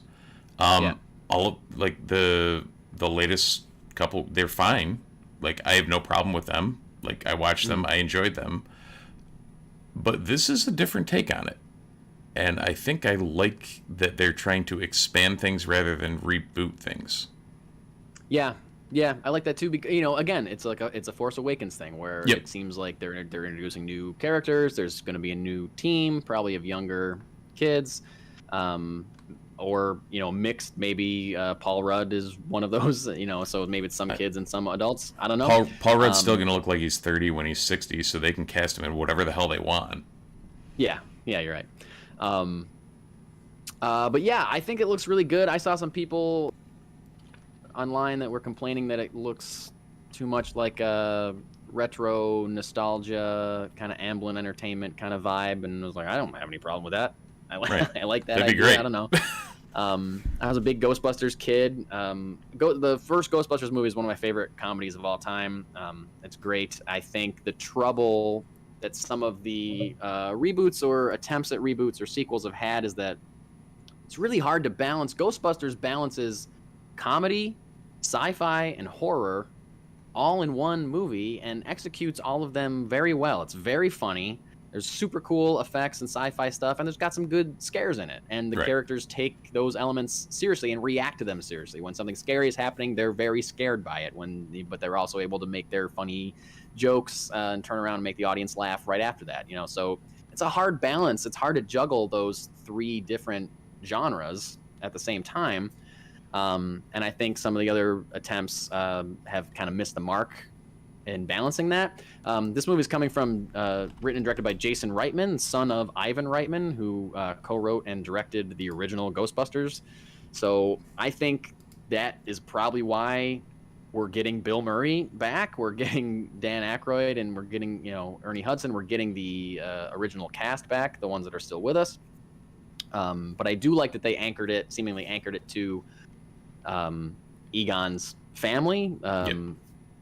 All like the latest couple, they're fine. Like I have no problem with them. Like I watched them, I enjoyed them. But this is a different take on it. And I think I like that they're trying to expand things rather than reboot things. Yeah, Yeah, I like that too. Because again, it's like it's a Force Awakens thing where Yep. it seems like they're introducing new characters. There's going to be a new team, probably of younger kids, or mixed. Maybe Paul Rudd is one of those. So maybe it's some kids and some adults. I don't know. Paul Rudd's still going to look like he's 30 when he's 60, so they can cast him in whatever the hell they want. Yeah, you're right. But yeah, I think it looks really good. I saw some people online that were complaining that it looks too much like a retro nostalgia kind of Amblin Entertainment kind of vibe, and I was like, I don't have any problem with that. I like that That'd idea. be great. I don't know. I was a big Ghostbusters kid. The first Ghostbusters movie is one of my favorite comedies of all time. It's great. I think the trouble that some of the reboots or attempts at reboots or sequels have had is that it's really hard to balance. Ghostbusters balances comedy, sci-fi, and horror all in one movie and executes all of them very well. It's very funny. There's super cool effects and sci-fi stuff, and there's got some good scares in it. And the characters take those elements seriously and react to them seriously. When something scary is happening, they're very scared by it. But they're also able to make their funny jokes and turn around and make the audience laugh right after that. So it's a hard balance. It's hard to juggle those three different genres at the same time. And I think some of the other attempts have kind of missed the mark in balancing that. This movie is coming from written and directed by Jason Reitman, son of Ivan Reitman, who co-wrote and directed the original Ghostbusters. So I think that is probably why we're getting Bill Murray back. We're getting Dan Aykroyd, and we're getting Ernie Hudson. We're getting the original cast back, the ones that are still with us. But I do like that they seemingly anchored it to Egon's family.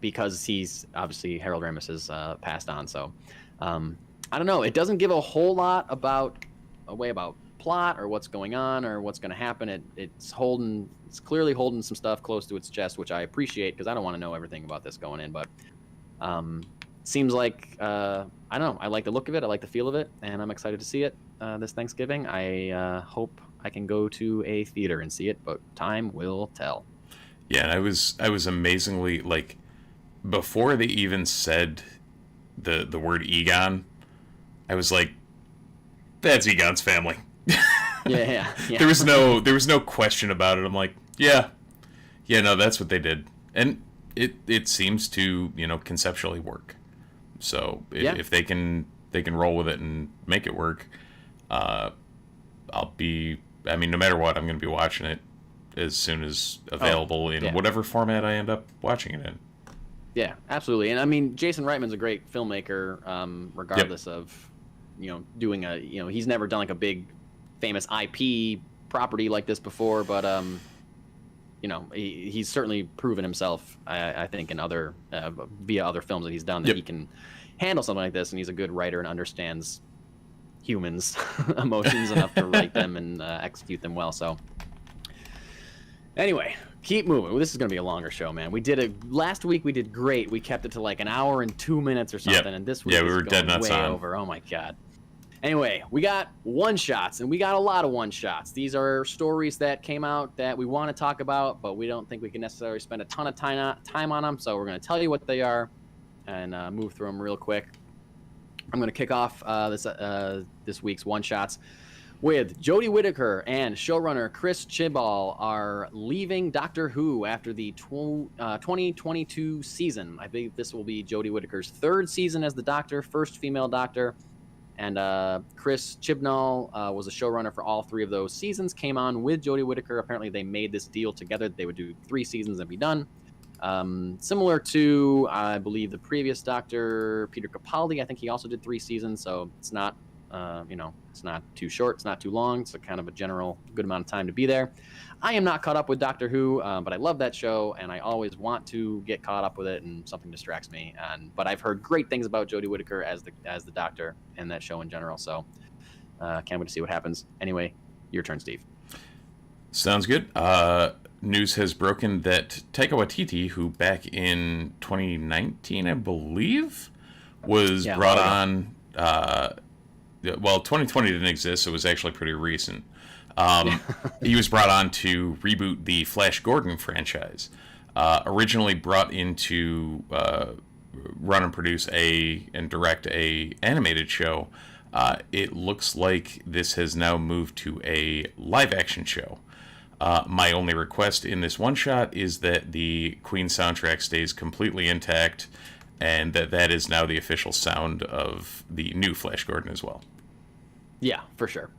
Because he's obviously Harold Ramis has passed on. So I don't know. It doesn't give a whole lot about plot or what's going on or what's going to happen. It's clearly holding some stuff close to its chest, which I appreciate because I don't want to know everything about this going in. But seems like I don't know. I like the look of it. I like the feel of it, and I'm excited to see it this Thanksgiving. I hope I can go to a theater and see it, but time will tell. Yeah, and I was amazingly like. Before they even said the word Egon, I was like, "That's Egon's family." Yeah. There was no question about it. I'm like, yeah, no, that's what they did, and it seems to conceptually work. So if they can roll with it and make it work, no matter what, I'm going to be watching it as soon as available in whatever format I end up watching it in. Yeah, absolutely. And Jason Reitman's a great filmmaker, regardless of, doing he's never done like a big famous IP property like this before, but, he's certainly proven himself, I think, in other, via other films that he's done that he can handle something like this. And he's a good writer and understands humans' emotions enough to write them and execute them well. So anyway, keep moving. This is going to be a longer show, man. Last week we did great. We kept it to like an hour and 2 minutes or something, and this week we were dead nuts way on. over. Oh my god. Anyway, we got one-shots, and we got a lot of one-shots. These are stories that came out that we want to talk about, but we don't think we can necessarily spend a ton of time on them, so we're going to tell you what they are and move through them real quick. I'm going to kick off this week's one-shots with Jodie Whitaker and showrunner Chris Chibnall are leaving Doctor Who after the 2022 season. I think this will be Jodie Whitaker's third season as the Doctor, first female Doctor. And Chris Chibnall was a showrunner for all three of those seasons, came on with Jodie Whitaker. Apparently they made this deal together that they would do 3 seasons and be done. Similar to, I believe, the previous Doctor, Peter Capaldi. I think he also did 3 seasons, so it's not it's not too short, it's not too long. It's a kind of a general good amount of time to be there. I am not caught up with Doctor Who, but I love that show, and I always want to get caught up with it, and something distracts me. But I've heard great things about Jodie Whitaker as the Doctor and that show in general, so can't wait to see what happens. Anyway, your turn, Steve. Sounds good. News has broken that Taika Waititi, who back in 2019, I believe, was brought on... well, 2020 didn't exist, so it was actually pretty recent. He was brought on to reboot the Flash Gordon franchise. originally brought in to run and produce and direct a animated show. It looks like this has now moved to a live action show. My only request in this one shot is that the Queen soundtrack stays completely intact, and that is now the official sound of the new Flash Gordon as well. Yeah, for sure.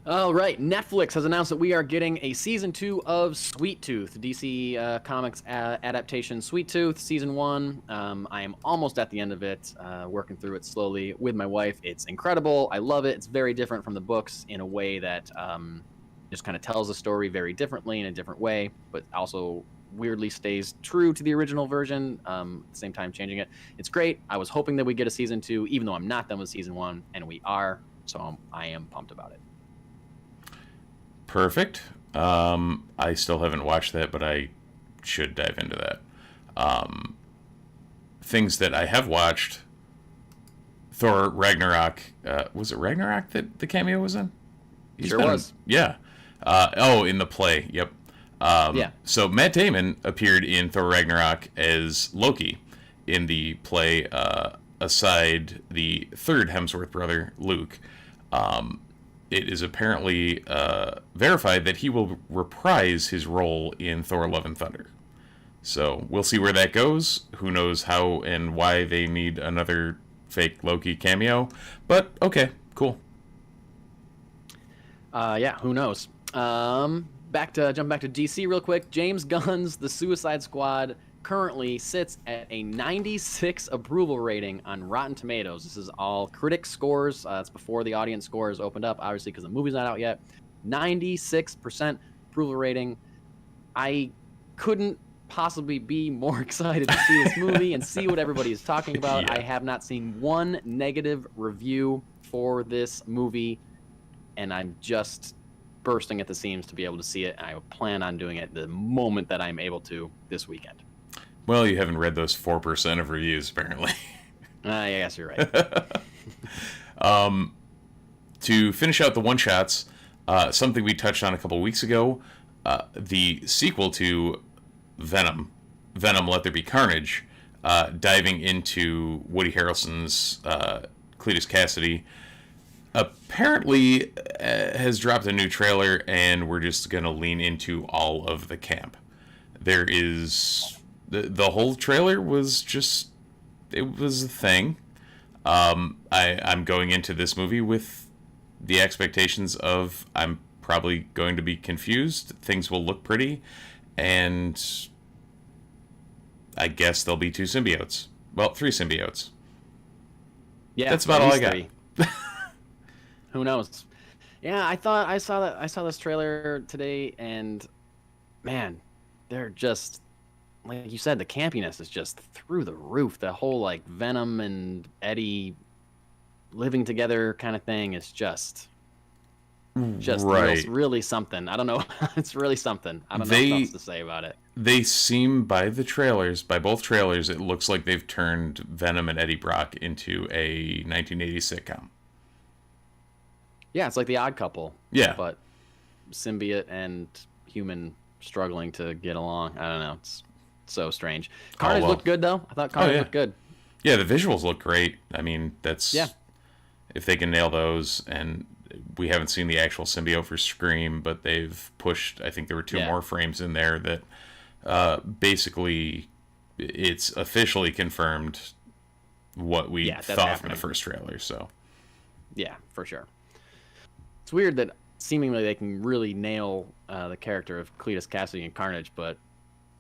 All right, Netflix has announced that we are getting a season 2 of Sweet Tooth, DC Comics adaptation Sweet Tooth, season 1. I am almost at the end of it, working through it slowly with my wife. It's incredible. I love it. It's very different from the books in a way that just kind of tells the story very differently in a different way, but also weirdly stays true to the original version, at the same time changing it. It's great. I was hoping that we get a season 2, even though I'm not done with season 1, and we are, so I am pumped about it. Perfect. I still haven't watched that, but I should dive into that. Things that I have watched: Thor Ragnarok. Was it Ragnarok that the cameo was in? Sure was. Yeah. In the play. Yep. Yeah. So Matt Damon appeared in Thor Ragnarok as Loki in the play, aside the third Hemsworth brother, Luke. It is apparently verified that he will reprise his role in Thor Love and Thunder. So we'll see where that goes. Who knows how and why they need another fake Loki cameo. But okay, cool. Yeah, who knows? Jump back to DC real quick. James Gunn's The Suicide Squad currently sits at a 96 approval rating on Rotten Tomatoes. This is all critic scores. It's before the audience scores opened up, obviously, because the movie's not out yet. 96% approval rating. I couldn't possibly be more excited to see this movie and see what everybody is talking about. Yeah. I have not seen one negative review for this movie, and I'm just bursting at the seams to be able to see it, and I plan on doing it the moment that I'm able to this weekend. Well, you haven't read those 4% of reviews, apparently. I guess you're right. To finish out the one-shots, something we touched on a couple weeks ago, the sequel to Venom, Let There Be Carnage, diving into Woody Harrelson's Cletus Cassidy, apparently has dropped a new trailer, and we're just going to lean into all of the camp. There is... The whole trailer was just... It was a thing. I'm going into this movie with the expectations of I'm probably going to be confused. Things will look pretty. And I guess there'll be 2 symbiotes. Well, 3 symbiotes. Yeah, that's about all I got. Who knows? Yeah, I saw this trailer today, and man, they're just, like you said, the campiness is just through the roof. The whole like Venom and Eddie living together kind of thing is just right. really something. I don't know. It's really something. I don't know what else to say about it. They seem, by both trailers, it looks like they've turned Venom and Eddie Brock into a 1980s sitcom. Yeah, it's like The Odd Couple. Yeah. But symbiote and human struggling to get along. I don't know. It's so strange. Carnage looked good, though. I thought Carnage looked good. Yeah, the visuals look great. I mean, that's... Yeah. If they can nail those, and we haven't seen the actual symbiote for Scream, but they've pushed... I think there were 2 more frames in there that basically it's officially confirmed what we thought from the first trailer, so... Yeah, for sure. It's weird that seemingly they can really nail the character of Cletus Cassidy and Carnage, but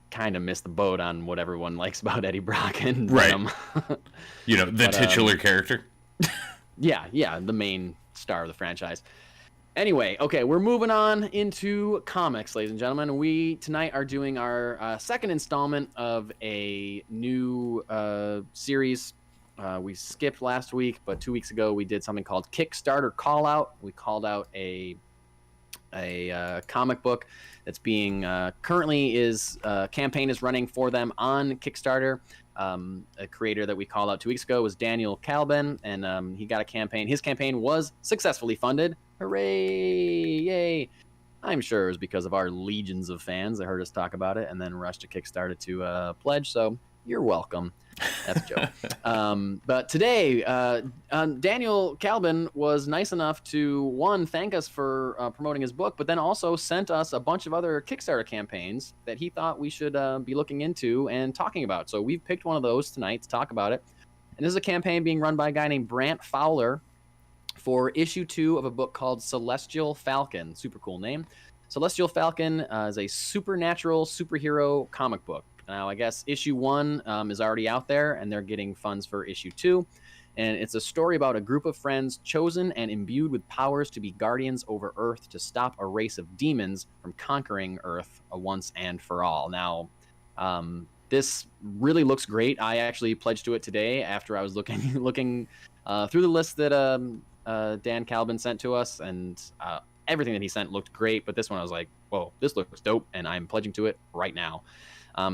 kind of miss the boat on what everyone likes about Eddie Brock and Venom. The titular character. Yeah, the main star of the franchise. Anyway, okay, we're moving on into comics, ladies and gentlemen. We tonight are doing our second installment of a new series. We skipped last week, but 2 weeks ago we did something called Kickstarter Call Out. We called out a comic book that's being currently campaign is running for them on Kickstarter. A creator that we called out 2 weeks ago was Daniel Calben, and he got a campaign. His campaign was successfully funded. Hooray! Yay! I'm sure it was because of our legions of fans that heard us talk about it and then rushed to Kickstarter to pledge. So you're welcome. That's a joke. But today, Daniel Calvin was nice enough to, one, thank us for promoting his book, but then also sent us a bunch of other Kickstarter campaigns that he thought we should be looking into and talking about. So we've picked one of those tonight to talk about it. And this is a campaign being run by a guy named Brant Fowler for issue 2 of a book called Celestial Falcon. Super cool name. Celestial Falcon is a supernatural superhero comic book. Now, I guess issue 1 is already out there, and they're getting funds for issue 2. And it's a story about a group of friends chosen and imbued with powers to be guardians over Earth to stop a race of demons from conquering Earth once and for all. Now, this really looks great. I actually pledged to it today after I was looking through the list that Dan Calvin sent to us, and everything that he sent looked great. But this one, I was like, whoa, this looks dope, and I'm pledging to it right now.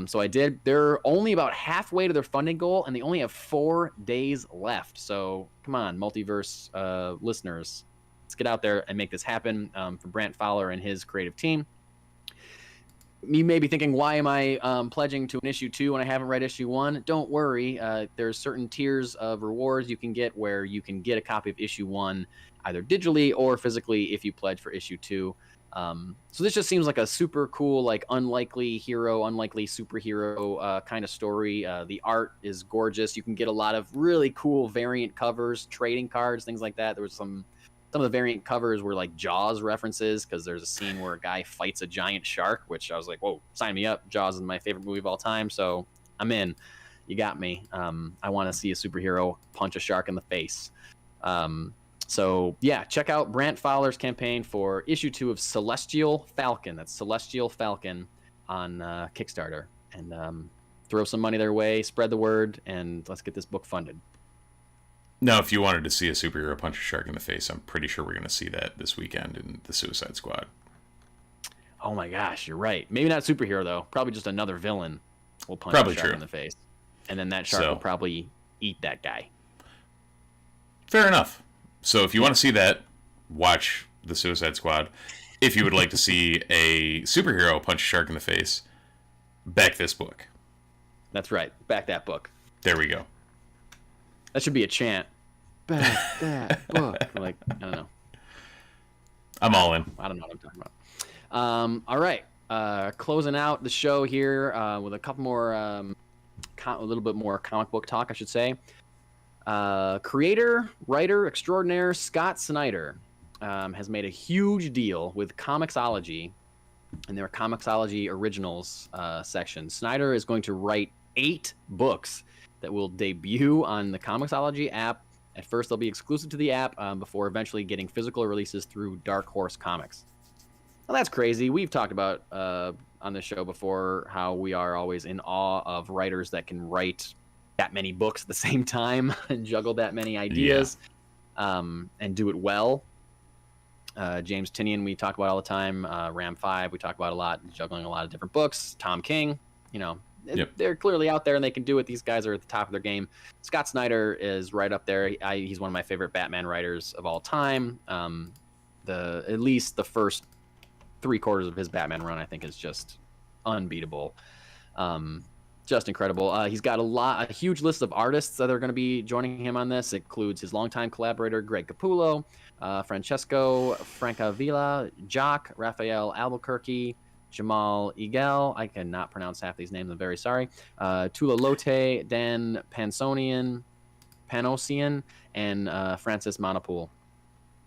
So I did. They're only about halfway to their funding goal, and they only have 4 days left. So come on, Multiverse listeners, let's get out there and make this happen for Brant Fowler and his creative team. You may be thinking, why am I pledging to an issue 2 when I haven't read issue 1? Don't worry. There's certain tiers of rewards you can get where you can get a copy of issue 1 either digitally or physically if you pledge for issue 2. So this just seems like a super cool, like unlikely hero, unlikely superhero kind of story. The art is gorgeous. You can get a lot of really cool variant covers, trading cards, things like that. There was some of the variant covers were like Jaws references, because there's a scene where a guy fights a giant shark, which I was like, whoa, sign me up. Jaws is my favorite movie of all time, so I'm in. You got me. I want to see a superhero punch a shark in the face. So yeah, check out Brant Fowler's campaign for issue 2 of Celestial Falcon. That's Celestial Falcon on Kickstarter. And throw some money their way, spread the word, and let's get this book funded. Now, if you wanted to see a superhero punch a shark in the face, I'm pretty sure we're going to see that this weekend in the Suicide Squad. Oh my gosh, you're right. Maybe not superhero, though. Probably just another villain will punch a shark in the face. And then that shark will probably eat that guy. Fair enough. So if you want to see that, watch the Suicide Squad. If you would like to see a superhero punch a shark in the face, back this book. That's right. Back that book. There we go. That should be a chant. Back that book. Like, I don't know. I'm all in. I don't know what I'm talking about. All right. Closing out the show here with a couple more, a little bit more comic book talk, I should say. Creator, writer extraordinaire Scott Snyder has made a huge deal with Comixology and their Comixology Originals section. Snyder is going to write 8 books that will debut on the Comixology app. At first, they'll be exclusive to the app before eventually getting physical releases through Dark Horse Comics. Well, that's crazy. We've talked about on the show before how we are always in awe of writers that can write that many books at the same time and juggle that many ideas and do it well. James Tynion, we talk about all the time. Ram 5, we talk about a lot, juggling a lot of different books. Tom King, they're clearly out there and they can do it. These guys are at the top of their game. Scott Snyder is right up there. He's one of my favorite Batman writers of all time. At least the first 3/4 of his Batman run, I think, is just unbeatable. Just incredible. He's got a huge list of artists that are going to be joining him on this. It includes his longtime collaborator, Greg Capullo, Francesco Francavilla, Jock, Raphael Albuquerque, Jamal Igel. I cannot pronounce half these names. I'm very sorry. Tula Lote, Dan Panosian, and Francis Monopool.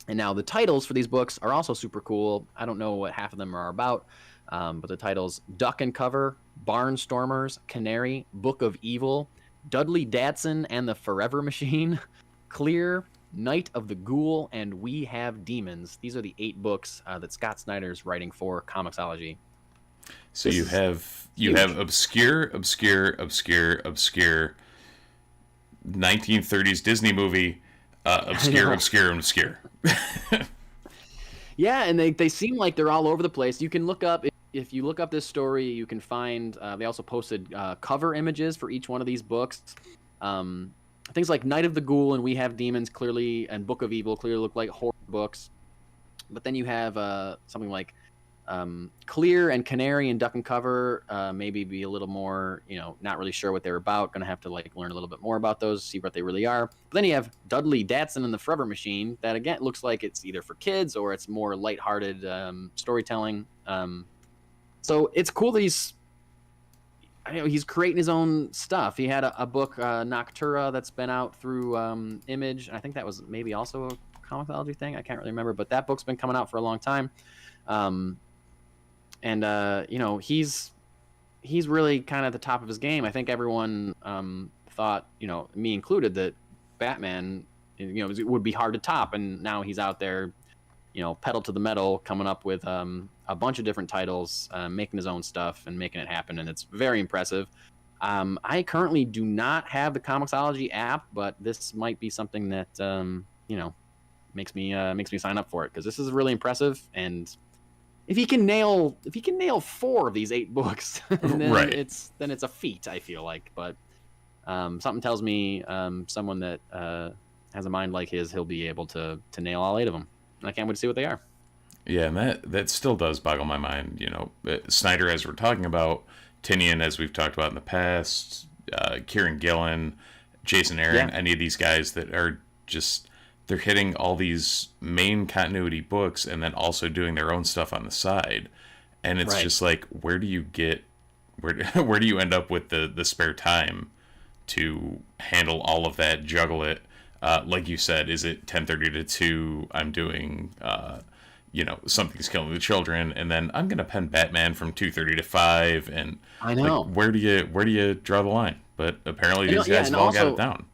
And now the titles for these books are also super cool. I don't know what half of them are about, but the titles: Duck and Cover, Barnstormers, Canary, Book of Evil, Dudley Datsun and the Forever Machine, Clear, Night of the Ghoul, and We Have Demons. These are the 8 books that Scott Snyder's writing for Comixology. So you have obscure 1930s Disney movie, obscure. Yeah, and they seem like they're all over the place. You can look up, if you look up this story, you can find, they also posted cover images for each one of these books. Things like Night of the Ghoul and We Have Demons clearly, and Book of Evil clearly look like horror books. But then you have something like Clear and Canary and Duck and Cover, maybe be a little more, not really sure what they're about. Going to have to learn a little bit more about those, see what they really are. But then you have Dudley Datsun and the Forever Machine. That again looks like it's either for kids or it's more lighthearted storytelling. So it's cool that he's creating his own stuff. He had a book, Noctura, that's been out through Image. I think that was maybe also a Comixology thing. I can't really remember, but that book's been coming out for a long time. He's really kind of at the top of his game. I think everyone thought, me included, that Batman, it would be hard to top, and now he's out there, pedal to the metal, coming up with a bunch of different titles, making his own stuff and making it happen, and it's very impressive. I currently do not have the Comixology app, but this might be something that makes me sign up for it, because this is really impressive. And if he can nail 4 of these 8 books, then right. it's a feat, I feel like. But something tells me someone that has a mind like his, he'll be able to nail all 8 of them. And I can't wait to see what they are. Yeah, and that still does boggle my mind. Snyder, as we're talking about, Tynion, as we've talked about in the past, Kieran Gillen, Jason Aaron, any of these guys that are just, they're hitting all these main continuity books and then also doing their own stuff on the side. And it's just like, where do you end up with the spare time to handle all of that, juggle it? Like you said, is it 10:30 to 2? I'm doing, Something's Killing the Children, and then I'm gonna pen Batman from 2:30 to 5. And I know, where do you draw the line? But apparently these guys have all got it down.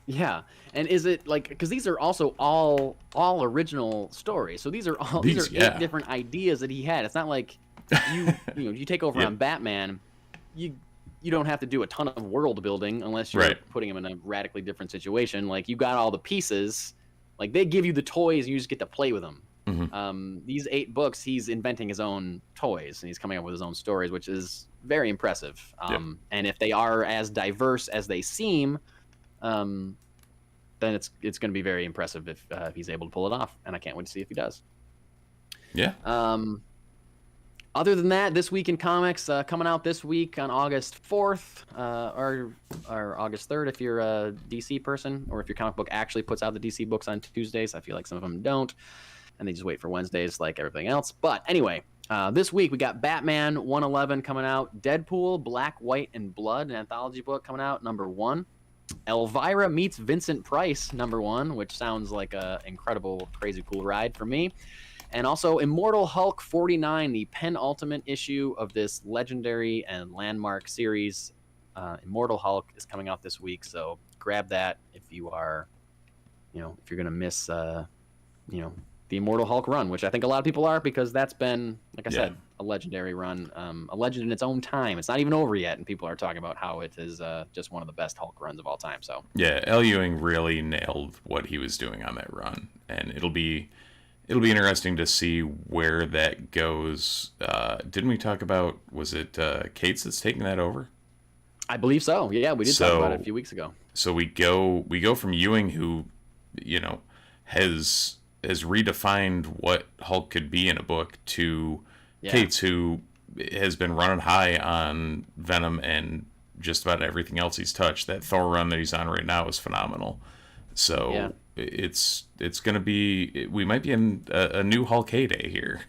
Yeah, and is it because these are also all original stories? So these are 8 different ideas that he had. It's not like you take over on Batman, you don't have to do a ton of world building unless you're putting him in a radically different situation. You got all the pieces, they give you the toys and you just get to play with them. Mm-hmm. These 8 books, he's inventing his own toys and he's coming up with his own stories, which is very impressive. And if they are as diverse as they seem, then it's going to be very impressive if he's able to pull it off. And I can't wait to see if he does. Yeah. Other than that, This Week in Comics, coming out this week on August 4th, or August 3rd if you're a DC person, or if your comic book actually puts out the DC books on Tuesdays. I feel like some of them don't, and they just wait for Wednesdays like everything else. But anyway, this week we got Batman 111 coming out, Deadpool, Black, White, and Blood, an anthology book coming out, #1. Elvira Meets Vincent Price, #1, which sounds like a incredible, crazy cool ride for me. And also Immortal Hulk 49, the penultimate issue of this legendary and landmark series. Immortal Hulk is coming out this week, so grab that if you are, if you're going to miss, the Immortal Hulk run, which I think a lot of people are, because that's been, like I said, a legendary run, a legend in its own time. It's not even over yet, and people are talking about how it is just one of the best Hulk runs of all time. So yeah, L. Ewing really nailed what he was doing on that run, and it'll be interesting to see where that goes. Didn't we talk about, was it Cates that's taking that over? I believe so. Yeah, we did talk about it a few weeks ago. So we go from Ewing, who, has redefined what Hulk could be in a book, to Cates, who has been running high on Venom and just about everything else he's touched. That Thor run that he's on right now is phenomenal. So it's going to be, we might be in a new Hulk heyday here.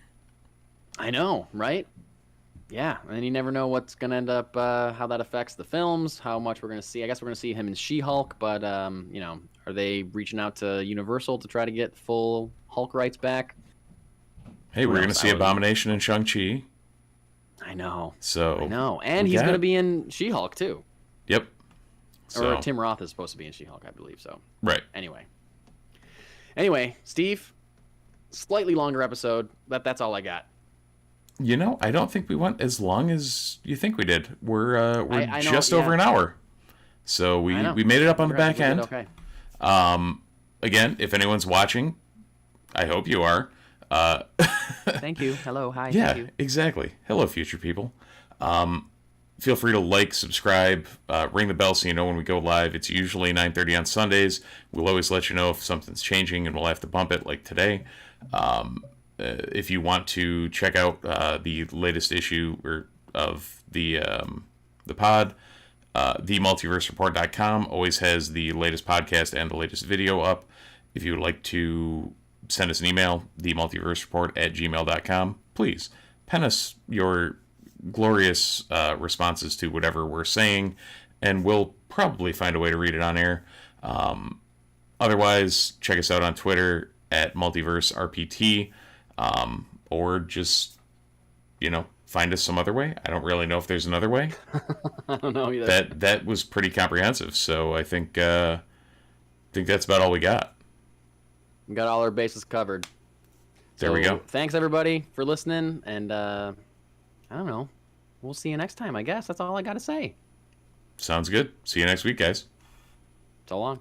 I know, right? Yeah, and you never know what's going to end up, how that affects the films, how much we're going to see. I guess we're going to see him in She-Hulk, but, are they reaching out to Universal to try to get full Hulk rights back? Hey, we're going to see Abomination in Shang-Chi. I know. I know. And he's going to be in She-Hulk, too. Yep. Or Tim Roth is supposed to be in She-Hulk, I believe, so. Right. Anyway, Steve, slightly longer episode, but that's all I got. I don't think we went as long as you think we did. We're just over an hour. So we made it up on the back end. Okay. Again, if anyone's watching, I hope you are. Thank you. Hello. Hi. Yeah, thank you. Exactly. Hello, future people. Feel free to like, subscribe, ring the bell so you know when we go live. It's usually 9:30 on Sundays. We'll always let you know if something's changing and we'll have to bump it, like today. if you want to check out the latest issue of the pod, themultiversereport.com always has the latest podcast and the latest video up. If you would like to send us an email, themultiversereport@gmail.com, please pen us your glorious responses to whatever we're saying, and we'll probably find a way to read it on air. Otherwise, check us out on Twitter @multiverserpt, or just, find us some other way. I don't really know if there's another way. I don't know either. That was pretty comprehensive, so I think that's about all we got. We got all our bases covered. There we go. Thanks everybody for listening, and I don't know. We'll see you next time, I guess. That's all I got to say. Sounds good. See you next week, guys. So long.